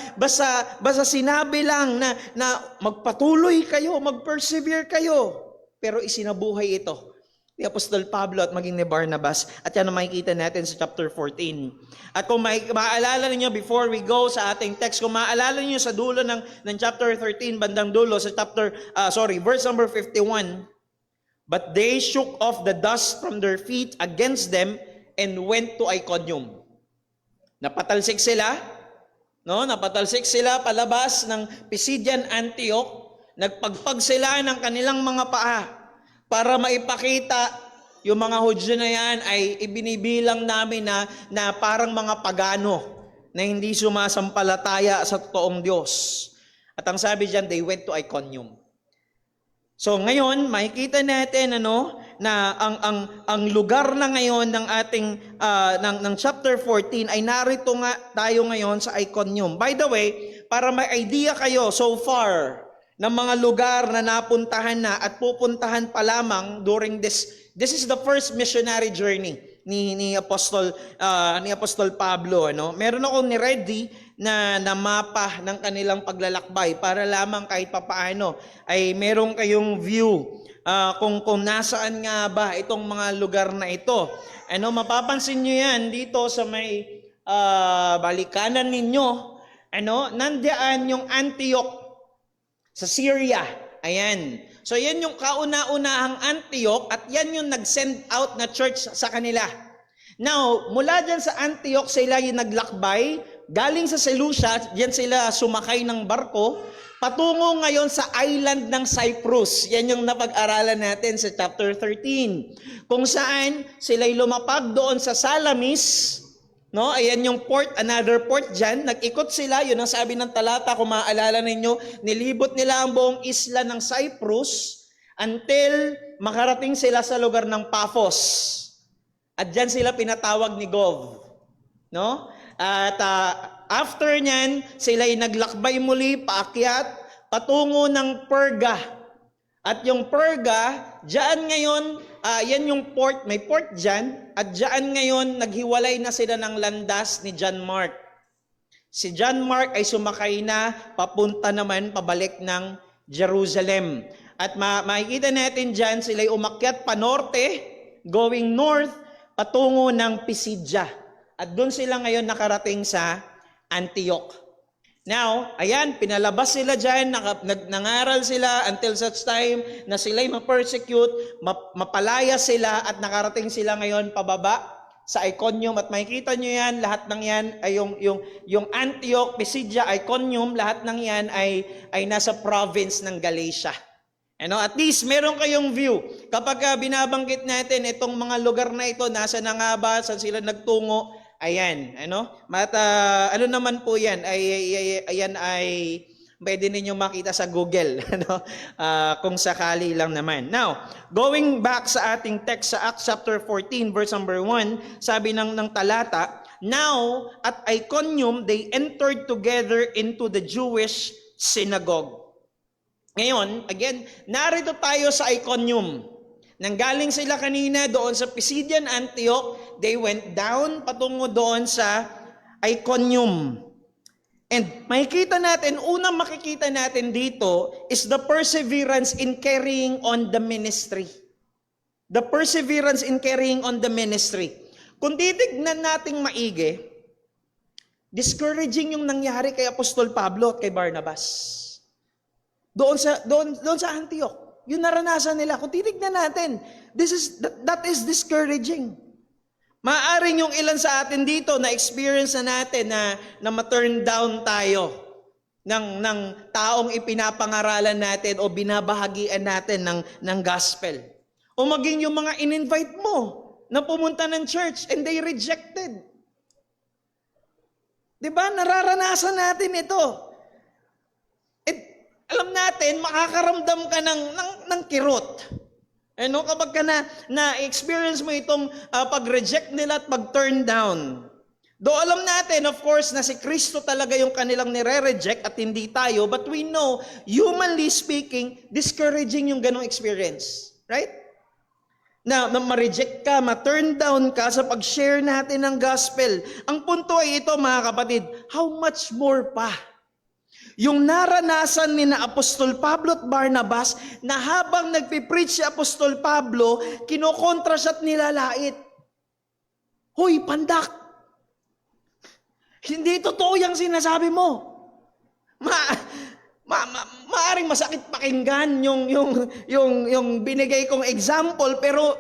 sinabi lang na magpatuloy kayo, mag-persevere kayo. Pero isinabuhay ito ni Apostol Pablo at maging ni Barnabas. At yan ang makikita natin sa chapter 14. At kung maaalala ninyo, before we go sa ating text, kung maaalala ninyo sa dulo ng chapter 13, bandang dulo, sa verse number 51, but they shook off the dust from their feet against them and went to Iconium. Napatalsik sila, no? Napatalsik sila palabas ng Pisidian Antioch. Nagpagpag sila ng kanilang mga paa para maipakita yung mga Hudyo na yan ay ibinibilang namin na parang mga pagano na hindi sumasampalataya sa totoong Diyos. At ang sabi diyan, they went to Iconium. So ngayon, makikita natin na ang lugar na ngayon ng ating ng chapter 14 ay narito nga tayo ngayon sa Iconium. By the way, para may idea kayo so far ng mga lugar na napuntahan na at pupuntahan pa lamang during this is the first missionary journey ni Apostol Pablo, Meron akong ni-ready na mapa ng kanilang paglalakbay para lamang kahit papaano ay meron kayong view kung nasaan nga ba itong mga lugar na ito. Mapapansin niyo yan dito sa may balikanan ninyo, nandiyan yung Antioch sa Syria. Ayan. So yan yung kauna-unahang Antioch at yan yung nag-send out na church sa kanila. Now, mula dyan sa Antioch, sila yung naglakbay. Galing sa Seleucia, diyan sila sumakay ng barko, patungo ngayon sa island ng Cyprus. Yan yung napag-aralan natin sa chapter 13. Kung saan sila'y lumapag doon sa Salamis, ayan yung port, another port dyan. Nag-ikot sila, yun ang sabi ng talata, kung maaalala ninyo, nilibot nila ang buong isla ng Cyprus until makarating sila sa lugar ng Paphos. At dyan sila pinatawag ni Gov. At after nyan, sila'y naglakbay muli, paakyat, patungo ng Perga. At yung Perga, dyan ngayon, yan yung port, may port dyan, at dyan ngayon, naghiwalay na sila ng landas ni John Mark. Si John Mark ay sumakay na, papunta naman, pabalik ng Jerusalem. At makikita natin dyan, sila'y umakyat pa norte, going north, patungo ng Pisidia. At doon sila ngayon nakarating sa Antioch. Now, ayan, pinalabas sila dyan, nangaral sila until such time na sila'y ma-persecute, mapalaya sila at nakarating sila ngayon pababa sa Iconium. At makikita nyo yan, lahat ng yan ay yung Antioch, Pisidia, Iconium, lahat ng yan ay nasa province ng Galatia. At least meron kayong view. Kapag binabanggit natin itong mga lugar na ito, nasa na nga ba, saan sila nagtungo, ayan, naman po yan, ayan ay pwede ninyong makita sa Google, kung sakali lang naman. Now, going back sa ating text sa Acts chapter 14, verse number 1, sabi ng talata, now at Iconium, they entered together into the Jewish synagogue. Ngayon, again, narito tayo sa Iconium. Nanggaling sila kanina doon sa Pisidian Antioch, they went down patungo doon sa Iconium. And makikita natin, unang makikita natin dito is the perseverance in carrying on the ministry. The perseverance in carrying on the ministry. Kung titignan nating maigi, discouraging yung nangyari kay Apostol Pablo at kay Barnabas. Doon sa Antioch, yung naranasan nila, kung titignan natin, that is discouraging. Maaaring yung ilan sa atin dito na experience na natin na ma-turn down tayo ng taong ipinapangaralan natin o binabahagian natin ng gospel. O maging yung mga in-invite mo na pumunta ng church and they rejected. Diba? Nararanasan natin ito. Alam natin, makakaramdam ka ng kirot. Kapag ka na-experience mo itong pag-reject nila at pag-turn down. Though alam natin, of course, na si Kristo talaga yung kanilang nire-reject at hindi tayo, but we know, humanly speaking, discouraging yung ganong experience. Right? na ma-reject ka, ma-turn down ka sa pag-share natin ng gospel. Ang punto ay ito, mga kapatid, how much more pa? Yung naranasan ni na Apostol Pablo at Barnabas na habang nagpipreach si Apostol Pablo, kinokontra siya at nilalait. Hoy, pandak! Hindi totoo yung sinasabi mo. Maaring masakit pakinggan yung binigay kong example, pero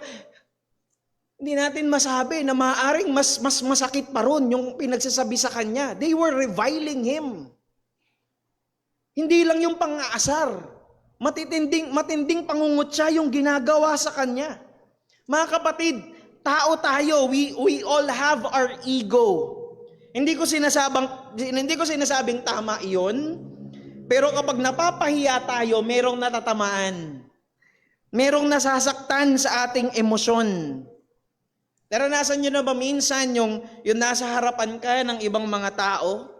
hindi natin masabi na maaring mas masakit pa ron yung pinagsasabi sa kanya. They were reviling him. Hindi lang yung pang-aasar. Matinding pangungutya yung ginagawa sa kanya. Mga kapatid, tao tayo, we all have our ego. Hindi ko sinasabing tama iyon, pero kapag napapahiya tayo, merong natatamaan. Merong nasasaktan sa ating emosyon. Naranasan nyo na ba minsan yung nasa harapan ka ng ibang mga tao,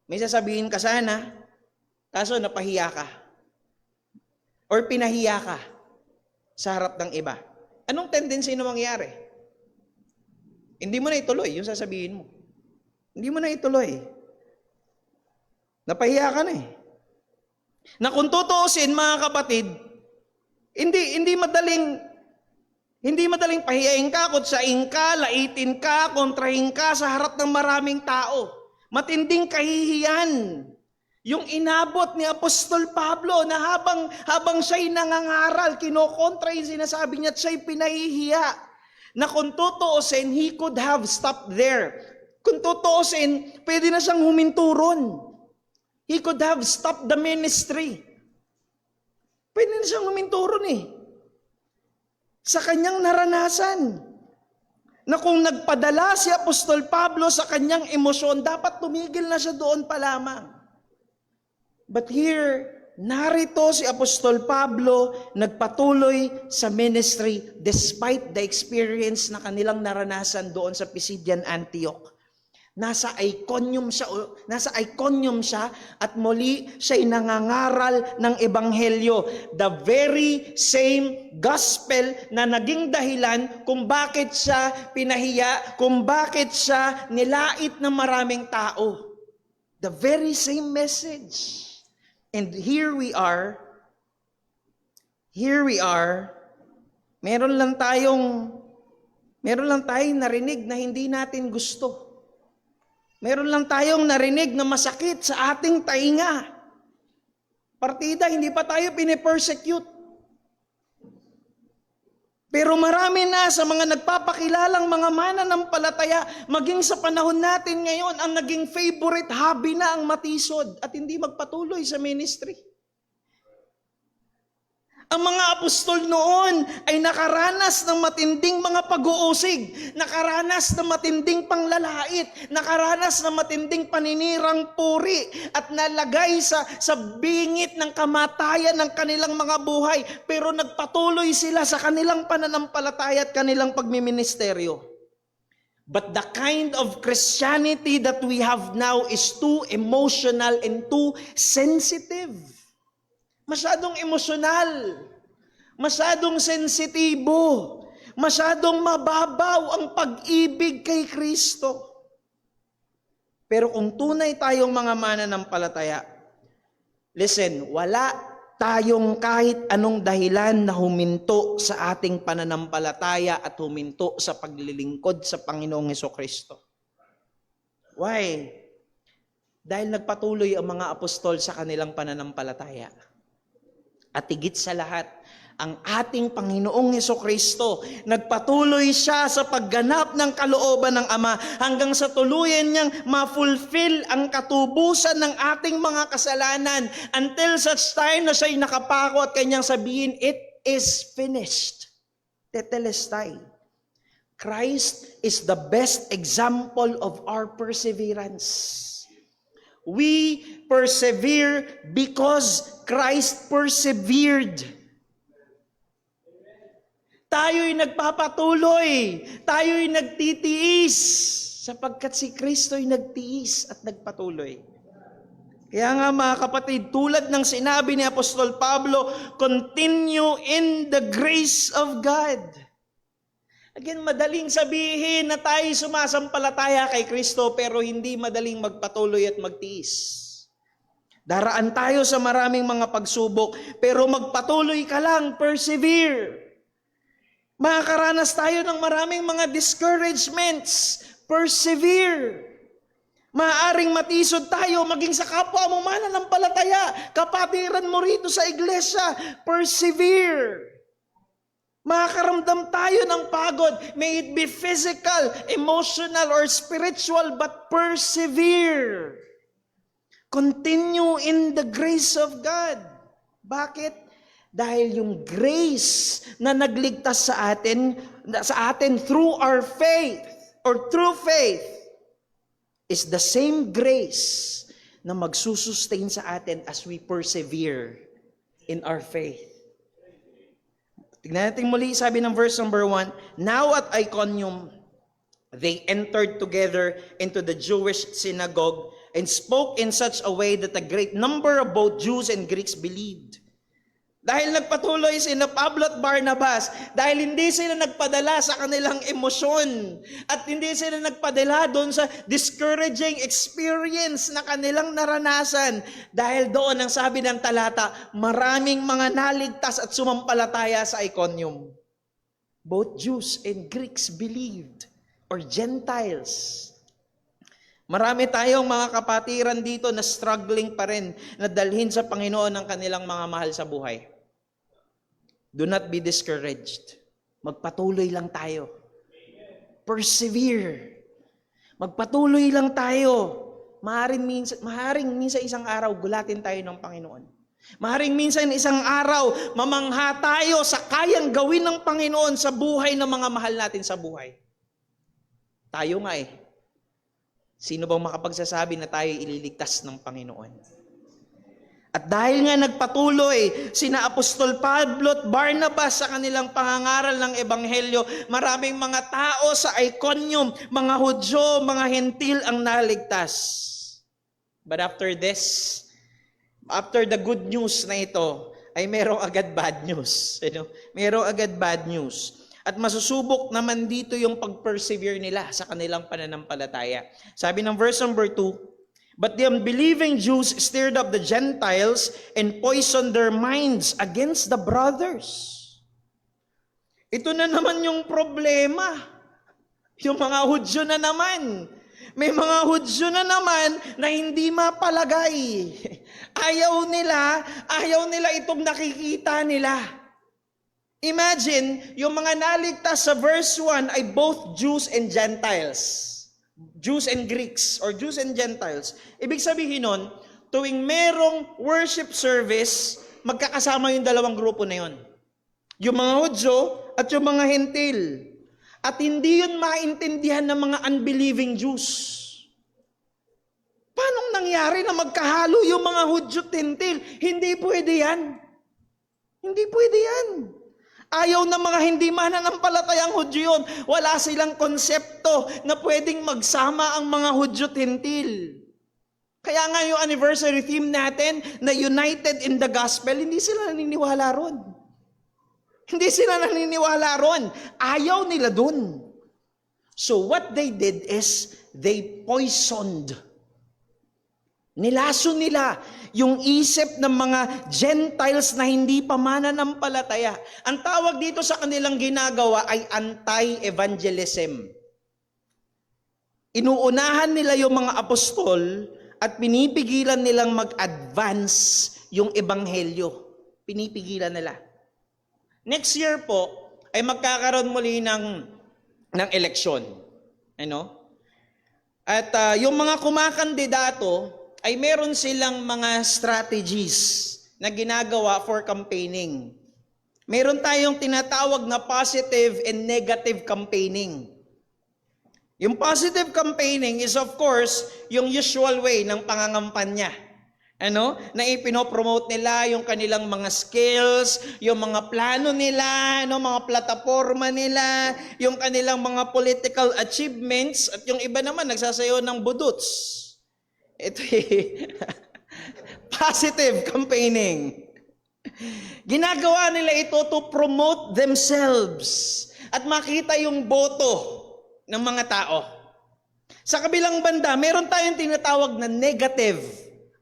may sasabihin ka sana, kaso napahiya ka. Or pinahiya ka sa harap ng iba. Anong tendency na mangyari? Hindi mo na ituloy yung sasabihin mo. Hindi mo na ituloy. Napahiya ka na eh. Na kung tutuusin, mga kapatid, hindi madaling pahiyain ka, kutsain ka, laitin ka, kontrahin ka sa harap ng maraming tao. Matinding kahihiyan. Yung inabot ni Apostol Pablo na habang siya'y nangangaral, kinokontra yung sinasabi niya at siya'y pinahihiya. Na kung tutuusin, he could have stopped there. Kung tutuusin, pwede na siyang huminturon. He could have stopped the ministry. Pwede na siyang huminturon eh. Sa kanyang naranasan. Na kung nagpadala si Apostol Pablo sa kanyang emosyon, dapat tumigil na siya doon pa lamang. But here, narito si Apostol Pablo nagpatuloy sa ministry despite the experience na kanilang naranasan doon sa Pisidian Antioch. Nasa Iconium siya at muli siya'y nangangaral ng ebanghelyo. The very same gospel na naging dahilan kung bakit siya pinahiya, kung bakit siya nilait ng maraming tao. The very same message. And here we are, meron lang tayong narinig na hindi natin gusto. Meron lang tayong narinig na masakit sa ating tainga. Partida, hindi pa tayo pinipersecute. Pero marami na sa mga nagpapakilalang mga mananampalataya, maging sa panahon natin ngayon, ang naging favorite hobby na ang matisod at hindi magpatuloy sa ministry. Ang mga apostol noon ay nakaranas ng matinding mga pag-uusig, nakaranas ng matinding panglalait, nakaranas ng matinding paninirang puri at nalagay sa bingit ng kamatayan ng kanilang mga buhay. Pero nagpatuloy sila sa kanilang pananampalataya at kanilang pagmiministeryo. But the kind of Christianity that we have now is too emotional and too sensitive. Masyadong emosyonal, masyadong sensitibo, masyadong mababaw ang pag-ibig kay Kristo. Pero kung tunay tayong mga mananampalataya, listen, wala tayong kahit anong dahilan na huminto sa ating pananampalataya at huminto sa paglilingkod sa Panginoong Hesukristo. Why? Dahil nagpatuloy ang mga apostol sa kanilang pananampalataya. At higit sa lahat, ang ating Panginoong Hesukristo, nagpatuloy siya sa pagganap ng kalooban ng Ama hanggang sa tuluyan niyang ma-fulfill ang katubusan ng ating mga kasalanan until such time na siya'y nakapako at kanyang sabihin, it is finished. Tetelestai. Christ is the best example of our perseverance. We persevere because Christ persevered. Tayo'y nagpapatuloy. Tayo'y nagtitiis. Sapagkat si Kristo'y nagtiis at nagpatuloy. Kaya nga mga kapatid, tulad ng sinabi ni Apostol Pablo, continue in the grace of God. Again, madaling sabihin na tayo sumasampalataya kay Kristo pero hindi madaling magpatuloy at magtiis. Daraan tayo sa maraming mga pagsubok pero magpatuloy ka lang, persevere. Makakaranas tayo ng maraming mga discouragements, persevere. Maaaring matisod tayo maging sa kapwa mo mananampalataya, kapatiran mo rito sa iglesia, persevere. Makakaramdam tayo ng pagod, may it be physical, emotional, or spiritual, but persevere. Continue in the grace of God. Bakit? Dahil yung grace na nagligtas sa atin through our faith, or through faith, is the same grace na magsusustain sa atin as we persevere in our faith. Tignan natin muli, sabi ng verse number 1, Now at Iconium, they entered together into the Jewish synagogue and spoke in such a way that a great number of both Jews and Greeks believed. Dahil nagpatuloy sina Pablo at Barnabas, dahil hindi sila nagpadala sa kanilang emosyon, at hindi sila nagpadala doon sa discouraging experience na kanilang naranasan, dahil doon ang sabi ng talata, maraming mga naligtas at sumampalataya sa Iconium. Both Jews and Greeks believed, or Gentiles. Marami tayong mga kapatiran dito na struggling pa rin na dalhin sa Panginoon ang kanilang mga mahal sa buhay. Do not be discouraged. Magpatuloy lang tayo. Persevere. Magpatuloy lang tayo. Maharing minsan isang araw gulatin tayo ng Panginoon. Maharing minsan isang araw mamangha tayo sa kayang gawin ng Panginoon sa buhay ng mga mahal natin sa buhay. Tayo nga eh. Sino bang makapagsasabi na tayo ililigtas ng Panginoon? At dahil nga nagpatuloy sina Apostol Pablo at Barnabas sa kanilang pangangaral ng Ebanghelyo, maraming mga tao sa Iconium, mga Hudyo, mga Hentil ang naligtas. But after this, after the good news na ito, ay merong agad bad news. Merong agad bad news. At masusubok naman dito yung pag-persevere nila sa kanilang pananampalataya. Sabi ng verse number 2, But the unbelieving Jews stirred up the Gentiles and poisoned their minds against the brothers. Ito na naman yung problema. Yung mga Hudyo na naman. May mga Hudyo na naman na hindi mapalagay. Ayaw nila itong nakikita nila. Imagine, yung mga naligtas sa verse 1 ay both Jews and Gentiles. Jews and Greeks, or Jews and Gentiles. Ibig sabihin nun, tuwing merong worship service, magkakasama yung dalawang grupo na yun. Yung mga Hudyo at yung mga Hentil. At hindi yun maintindihan ng mga unbelieving Jews. Paano nangyari na magkahalo yung mga Hudyo at Hentil? Hindi pwede yan. Hindi pwede yan. Ayaw ng mga hindi mananampalatayang Hudyo yun. Wala silang konsepto na pwedeng magsama ang mga Hudyo at Hentil. Kaya nga yung anniversary theme natin na united in the gospel, hindi sila naniniwala ron. Hindi sila naniniwala ron. Ayaw nila dun. So what they did is they poisoned. Nilaso nila yung isip ng mga Gentiles na hindi pa mananampalataya. Ang tawag dito sa kanilang ginagawa ay anti-evangelism. Inuunahan nila yung mga apostol at pinipigilan nilang mag-advance yung ebanghelyo. Pinipigilan nila. Next year po ay magkakaroon muli ng eleksyon. At yung mga kumakandidato ay meron silang mga strategies na ginagawa for campaigning. Meron tayong tinatawag na positive and negative campaigning. Yung positive campaigning is of course yung usual way ng pangangampanya. Na ipinopromote nila yung kanilang mga skills, yung mga plano nila, mga plataforma nila, yung kanilang mga political achievements, at yung iba naman nagsasayaw ng buduts. Ito positive campaigning. Ginagawa nila ito to promote themselves. at makita yung boto ng mga tao. Sa kabilang banda, meron tayong tinatawag na negative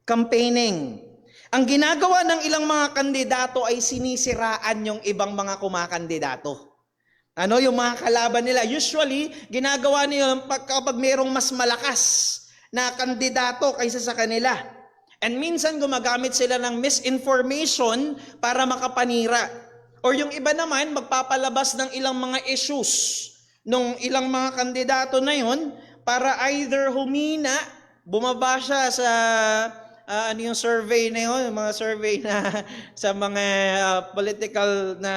campaigning. Ang ginagawa ng ilang mga kandidato ay sinisiraan yung ibang mga kumakandidato. Ano, yung mga kalaban nila, usually, ginagawa nila kapag mayroong mas malakas na kandidato kaysa sa kanila. And minsan gumagamit sila ng misinformation para makapanira. Or yung iba naman, magpapalabas ng ilang mga issues nung ilang mga kandidato na yun para either humina, bumaba siya sa ano yung survey na yun, mga survey na sa mga political na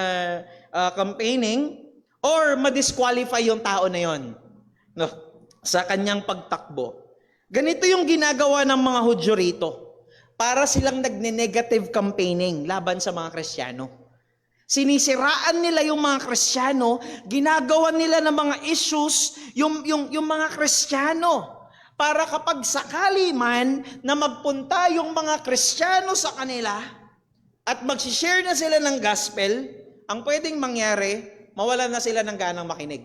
campaigning, or ma-disqualify yung tao na yun, no, sa kanyang pagtakbo. Ganito yung ginagawa ng mga Hudyo rito. Para silang nagne-negative campaigning laban sa mga Kristiyano. Sinisiraan nila yung mga Kristiyano, ginagawa nila ng mga issues yung mga Kristiyano. Para kapag sakali man na magpunta yung mga Kristiyano sa kanila at mag-share na sila ng gospel, ang pwedeng mangyari, mawalan na sila ng ganang makinig.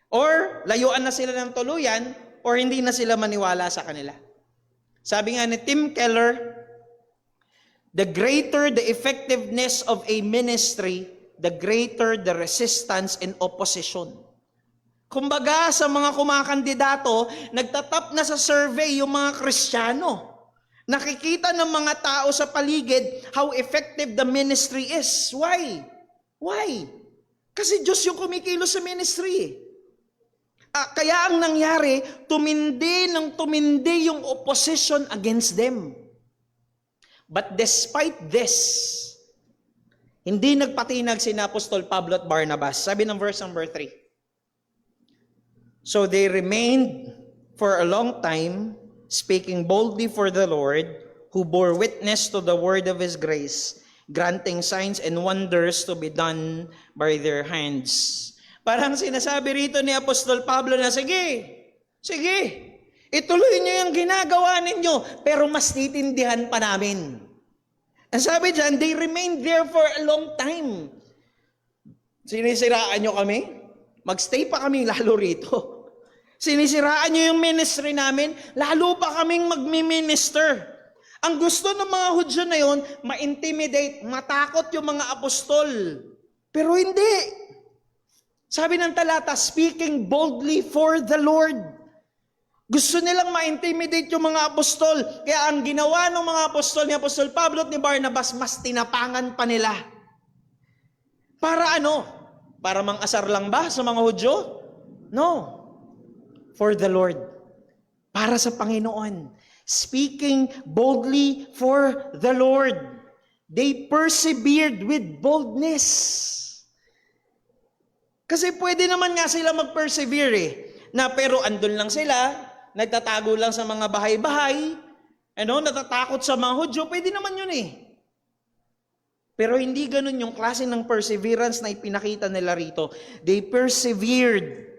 Or layuan na sila ng tuluyan, or hindi na sila maniwala sa kanila. Sabi nga ni Tim Keller, the greater the effectiveness of a ministry, the greater the resistance and opposition. Kumbaga sa mga kumakandidato, nagtatap na sa survey yung mga Kristiyano. Nakikita ng mga tao sa paligid how effective the ministry is. Why? Why? Kasi Diyos yung kumikilos sa ministry. Kaya ang nangyari, tumindi yung opposition against them. But despite this, hindi nagpatinag si Apostol Pablo at Barnabas. Sabi ng verse number 3. So they remained for a long time, speaking boldly for the Lord, who bore witness to the word of His grace, granting signs and wonders to be done by their hands. Parang sinasabi rito ni Apostol Pablo na, sige, ituloy niyo yung ginagawa ninyo, pero mas titindihan pa namin. Ang sabi dyan, they remained there for a long time. Sinisiraan nyo kami? Magstay pa kami lalo rito. Sinisiraan nyo yung ministry namin, lalo pa kaming magmi-minister. Ang gusto ng mga Hudyo na yun, ma-intimidate, matakot yung mga apostol. Pero hindi. Sabi ng talata, speaking boldly for the Lord. Gusto nilang ma-intimidate yung mga apostol. Kaya ang ginawa ng mga apostol, ni Apostol Pablo at ni Barnabas, mas tinapangan pa nila. Para ano? Para mang-asar lang ba sa mga Hudyo? No. For the Lord. Para sa Panginoon. Speaking boldly for the Lord. They persevered with boldness. Kasi pwede naman nga sila mag-persevere na pero andun lang sila, nagtatago lang sa mga bahay-bahay, natatakot sa mga Hudyo, pwede naman yun eh. Pero hindi ganun yung klase ng perseverance na ipinakita nila rito. They persevered.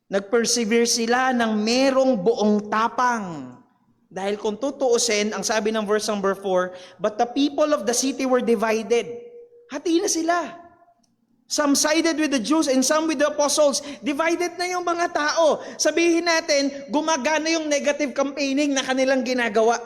Nag-persevere sila ng merong buong tapang. Dahil kung tutuusin, ang sabi ng verse number 4, but the people of the city were divided. Hati na sila. Some sided with the Jews and some with the apostles. Divided na yung mga tao. Sabihin natin, gumagana yung negative campaigning na kanilang ginagawa.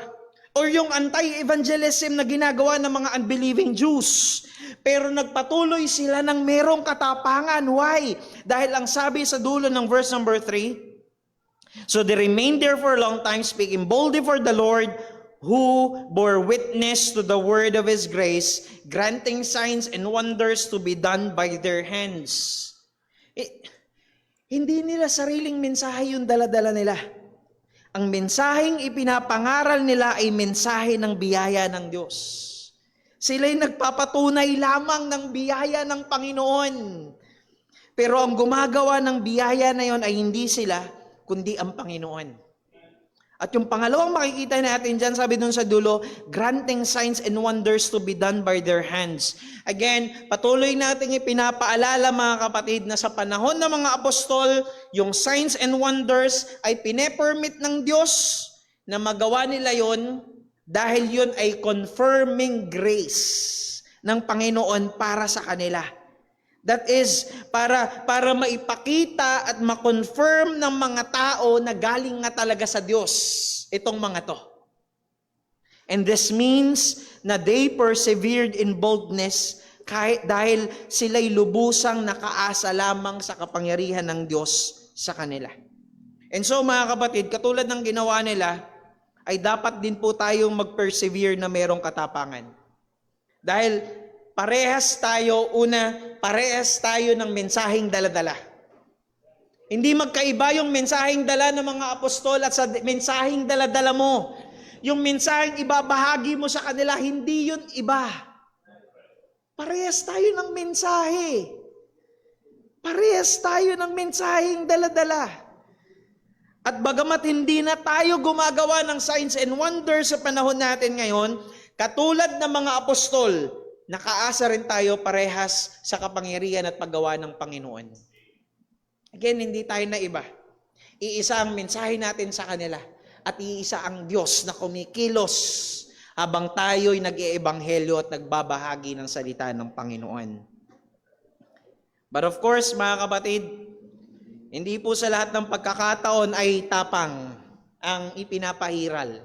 Or yung anti-evangelism na ginagawa ng mga unbelieving Jews. Pero nagpatuloy sila ng merong katapangan. Why? Dahil ang sabi sa dulo ng verse number 3, so they remained there for a long time, speaking boldly for the Lord, who bore witness to the word of His grace, granting signs and wonders to be done by their hands. Hindi nila sariling mensahe yung dala-dala nila. Ang mensaheng ipinapangaral nila ay mensahe ng biyaya ng Diyos. Sila'y nagpapatunay lamang ng biyaya ng Panginoon. Pero ang gumagawa ng biyaya na yon ay hindi sila, kundi ang Panginoon. At yung pangalawang makikita natin dyan, sabi dun sa dulo, granting signs and wonders to be done by their hands. Again, patuloy natin ipinapaalala mga kapatid na sa panahon ng mga apostol, yung signs and wonders ay pinepermit ng Diyos na magawa nila yon dahil yun ay confirming grace ng Panginoon para sa kanila. That is, para maipakita at ma-confirm ng mga tao na galing nga talaga sa Diyos itong mga to. And this means na they persevered in boldness kahit dahil sila'y lubusang nakaasa lamang sa kapangyarihan ng Diyos sa kanila. And so mga kapatid, katulad ng ginawa nila, ay dapat din po tayong mag-persevere na merong katapangan. Dahil parehas tayo ng mensaheng dala-dala. Hindi magkaiba yung mensaheng dala ng mga apostol at sa mensaheng dala-dala mo. Yung mensaheng ibabahagi mo sa kanila, hindi yun iba. Parehas tayo ng mensahe. Parehas tayo ng mensaheng dala-dala. At bagamat hindi na tayo gumagawa ng signs and wonders sa panahon natin ngayon, katulad ng mga apostol, nakaasa rin tayo parehas sa kapangyarihan at paggawa ng Panginoon. Again, hindi tayo na iba. Iisa ang mensahe natin sa kanila at iisa ang Diyos na kumikilos habang tayo'y nag-iebanghelyo at nagbabahagi ng salita ng Panginoon. But of course, mga kapatid, hindi po sa lahat ng pagkakataon ay tapang ang ipinapahiral.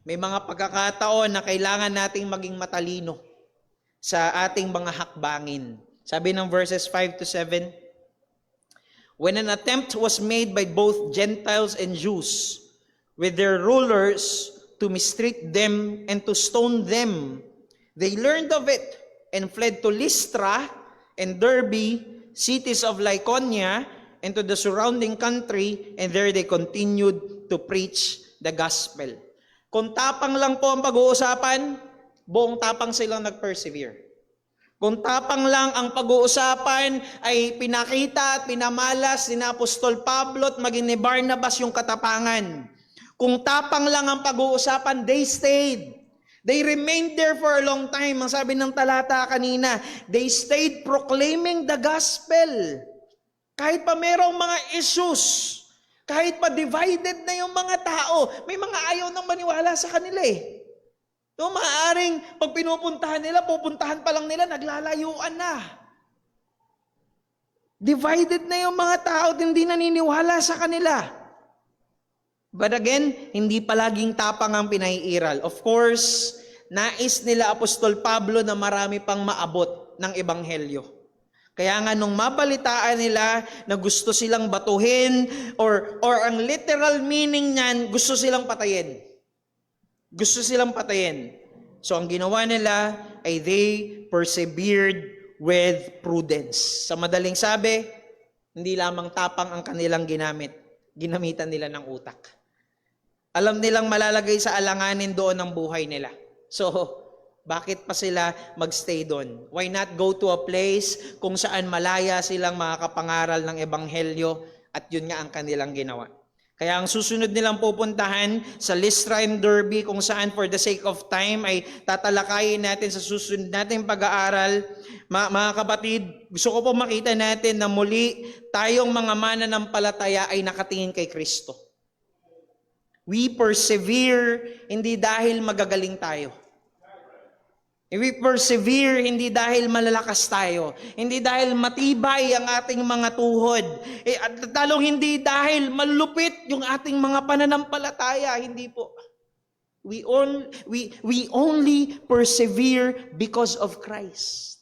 May mga pagkakataon na kailangan nating maging matalino sa ating mga hakbangin. Sabi ng verses 5 to 7, when an attempt was made by both Gentiles and Jews with their rulers to mistreat them and to stone them, they learned of it and fled to Lystra and Derbe, cities of Lycaonia, and to the surrounding country, and there they continued to preach the gospel. Kung tapang lang po ang pag-uusapan, buong tapang silang nag-persevere. Kung tapang lang ang pag-uusapan ay pinakita at pinamalas ni Apostol Pablo at maging ni Barnabas yung katapangan. Kung tapang lang ang pag-uusapan, they stayed. They remained there for a long time. Ang sabi ng talata kanina, they stayed proclaiming the gospel. Kahit pa merong mga issues, kahit pa divided na yung mga tao, may mga ayaw nang maniwala sa kanila eh. So, maaaring pag pinupuntahan nila, pupuntahan pa lang nila, naglalayuan na. Divided na yung mga tao at hindi naniniwala sa kanila. But again, hindi palaging tapang ang pinaiiral. Of course, nais nila Apostol Pablo na marami pang maabot ng ebanghelyo. Kaya nga nung mabalitaan nila na gusto silang batuhin or ang literal meaning niyan, gusto silang patayin. Gusto silang patayin. So ang ginawa nila ay they persevered with prudence. Sa madaling sabi, hindi lamang tapang ang kanilang ginamit. Ginamitan nila ng utak. Alam nilang malalagay sa alanganin doon ang buhay nila. So, bakit pa sila magstay doon? Why not go to a place kung saan malaya silang makakapangaral ng ebanghelyo at yun nga ang kanilang ginawa. Kaya ang susunod nilang pupuntahan sa Lystra and Derbe kung saan for the sake of time ay tatalakayin natin sa susunod nating pag-aaral. Mga kapatid, gusto ko po makita natin na muli tayong mga mananampalataya ay nakatingin kay Kristo. We persevere hindi dahil magagaling tayo. We persevere hindi dahil malalakas tayo. Hindi dahil matibay ang ating mga tuhod. At talong hindi dahil malupit yung ating mga pananampalataya. Hindi po. We only persevere because of Christ.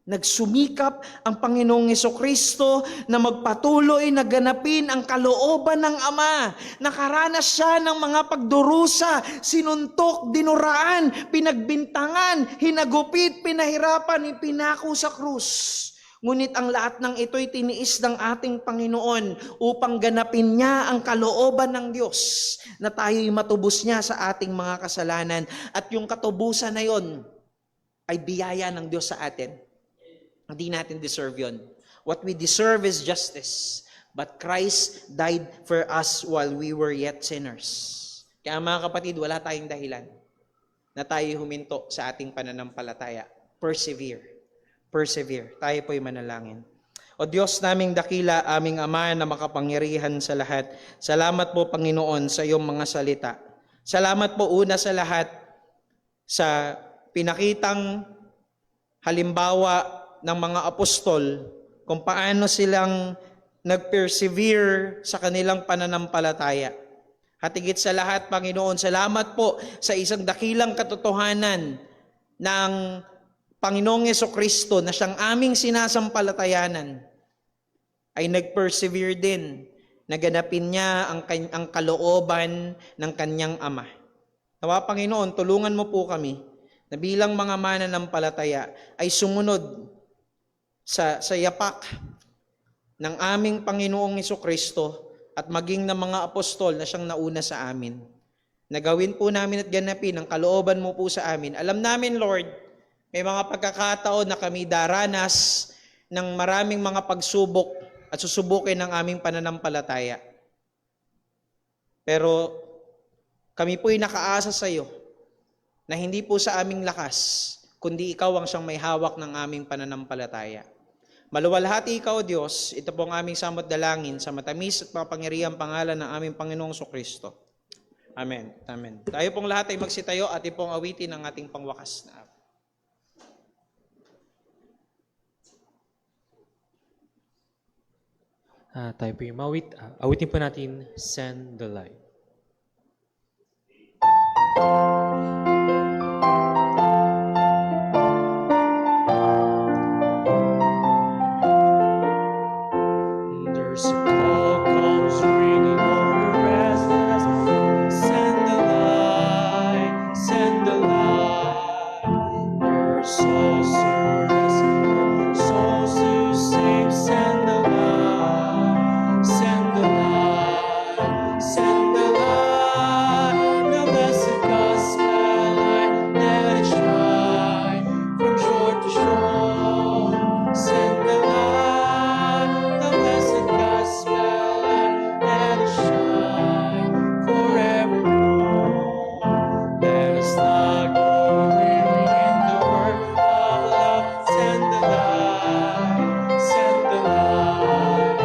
Nagsumikap ang Panginoong Hesukristo na magpatuloy na ganapin ang kalooban ng Ama. Nakaranas siya ng mga pagdurusa, sinuntok, dinuraan, pinagbintangan, hinagupit, pinahirapan, ipinako sa krus. Ngunit ang lahat ng ito'y tiniis ng ating Panginoon upang ganapin niya ang kalooban ng Diyos na tayo'y matubos niya sa ating mga kasalanan. At yung katubusan na yon ay biyaya ng Diyos sa atin. Hindi natin deserve yun. What we deserve is justice. But Christ died for us while we were yet sinners. Kaya mga kapatid, wala tayong dahilan na tayo huminto sa ating pananampalataya. Persevere. Persevere. Tayo po'y manalangin. O Diyos naming dakila, aming Ama na makapangyarihan sa lahat. Salamat po, Panginoon, sa iyong mga salita. Salamat po una sa lahat sa pinakitang halimbawa ng mga apostol kung paano silang nag-persevere sa kanilang pananampalataya. At higit sa lahat, Panginoon, salamat po sa isang dakilang katotohanan ng Panginoong Jesucristo na siyang aming sinasampalatayanan ay nag-persevere din. Naganapin niya ang kalooban ng kanyang Ama. Nawa, Panginoon, tulungan mo po kami na bilang mga mananampalataya ay sumunod sa yapak ng aming Panginoong Jesucristo at maging ng mga apostol na siyang nauna sa amin. Nagawin po namin at ganapin ang kalooban mo po sa amin. Alam namin, Lord, may mga pagkakataon na kami daranas ng maraming mga pagsubok at susubukin ng aming pananampalataya. Pero kami po'y nakaasa sa iyo na hindi po sa aming lakas, kundi ikaw ang siyang may hawak ng aming pananampalataya. Maluwalhati ikaw, Diyos, ito po ang aming samot dalangin sa matamis at makapangyarihang pangalan ng aming Panginoong Jesucristo. Amen. Amen. Tayo pong lahat ay magsitayo at pong awitin ang ating pangwakas na Tayo po yung mawit. Awitin po natin, Send the Light. There's a call comes ringing over restless. Send the light, send the light. There's souls to rescue, souls to save. Send the light, send the light, send the light. The blessed gospel light, let it shine from shore to shore. Send the light, the blessed gospel light, let it shine forevermore. Let us not grow weary in the work of love. Send the light, send the light.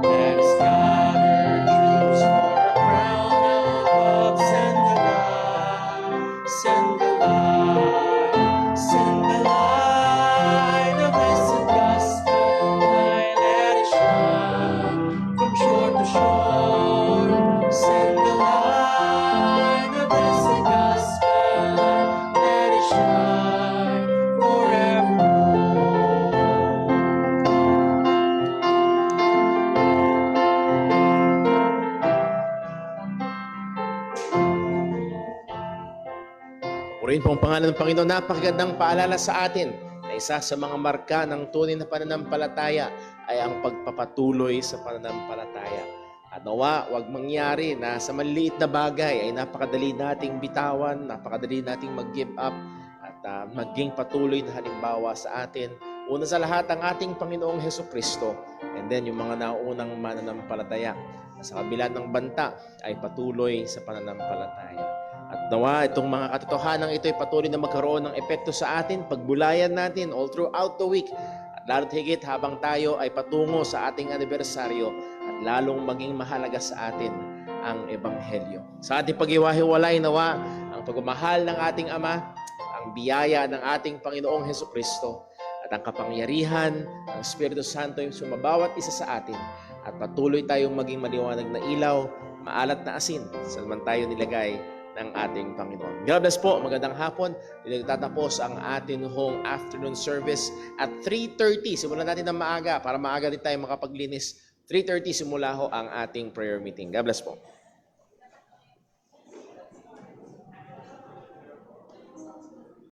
Let us gather troops for a crown above. Send the light, send the light, send the light. The blessed gospel light, let it shine from shore to shore. Send the light, the blessed gospel light, let it shine forevermore. Purihin po ang pangalan ng Panginoon. Napakagandang paalala sa atin na isa sa mga marka ng tunay na pananampalataya ay ang pagpapatuloy sa pananampalataya. At nawa, wag mangyari na sa maliit na bagay ay napakadali nating bitawan, napakadali nating mag-give up at maging patuloy na halimbawa sa atin. Una sa lahat ang ating Panginoong Hesukristo, and then yung mga naunang mananampalataya na sa kabila ng banta ay patuloy sa pananampalataya. At nawa, itong mga katotohanan ito ay patuloy na magkaroon ng epekto sa atin, pagbulayan natin all throughout the week. At lalo't higit habang tayo ay patungo sa ating anibersaryo at lalong maging mahalaga sa atin ang Ebanghelyo. Sa ating pag-iwahiwalay, nawa, ang pagmamahal ng ating Ama, ang biyaya ng ating Panginoong Hesukristo, at ang kapangyarihan ng Espiritu Santo yung sumabawat isa sa atin at patuloy tayong maging maliwanag na ilaw, maalat na asin, saan man tayo nilagay ng ating Panginoon. God bless po. Magandang hapon. Dito tatapos ang ating hong afternoon service at 3:30. Simulan natin ng maaga para maaga din tayo makapaglinis. 3:30 simula ho ang ating prayer meeting. God bless po.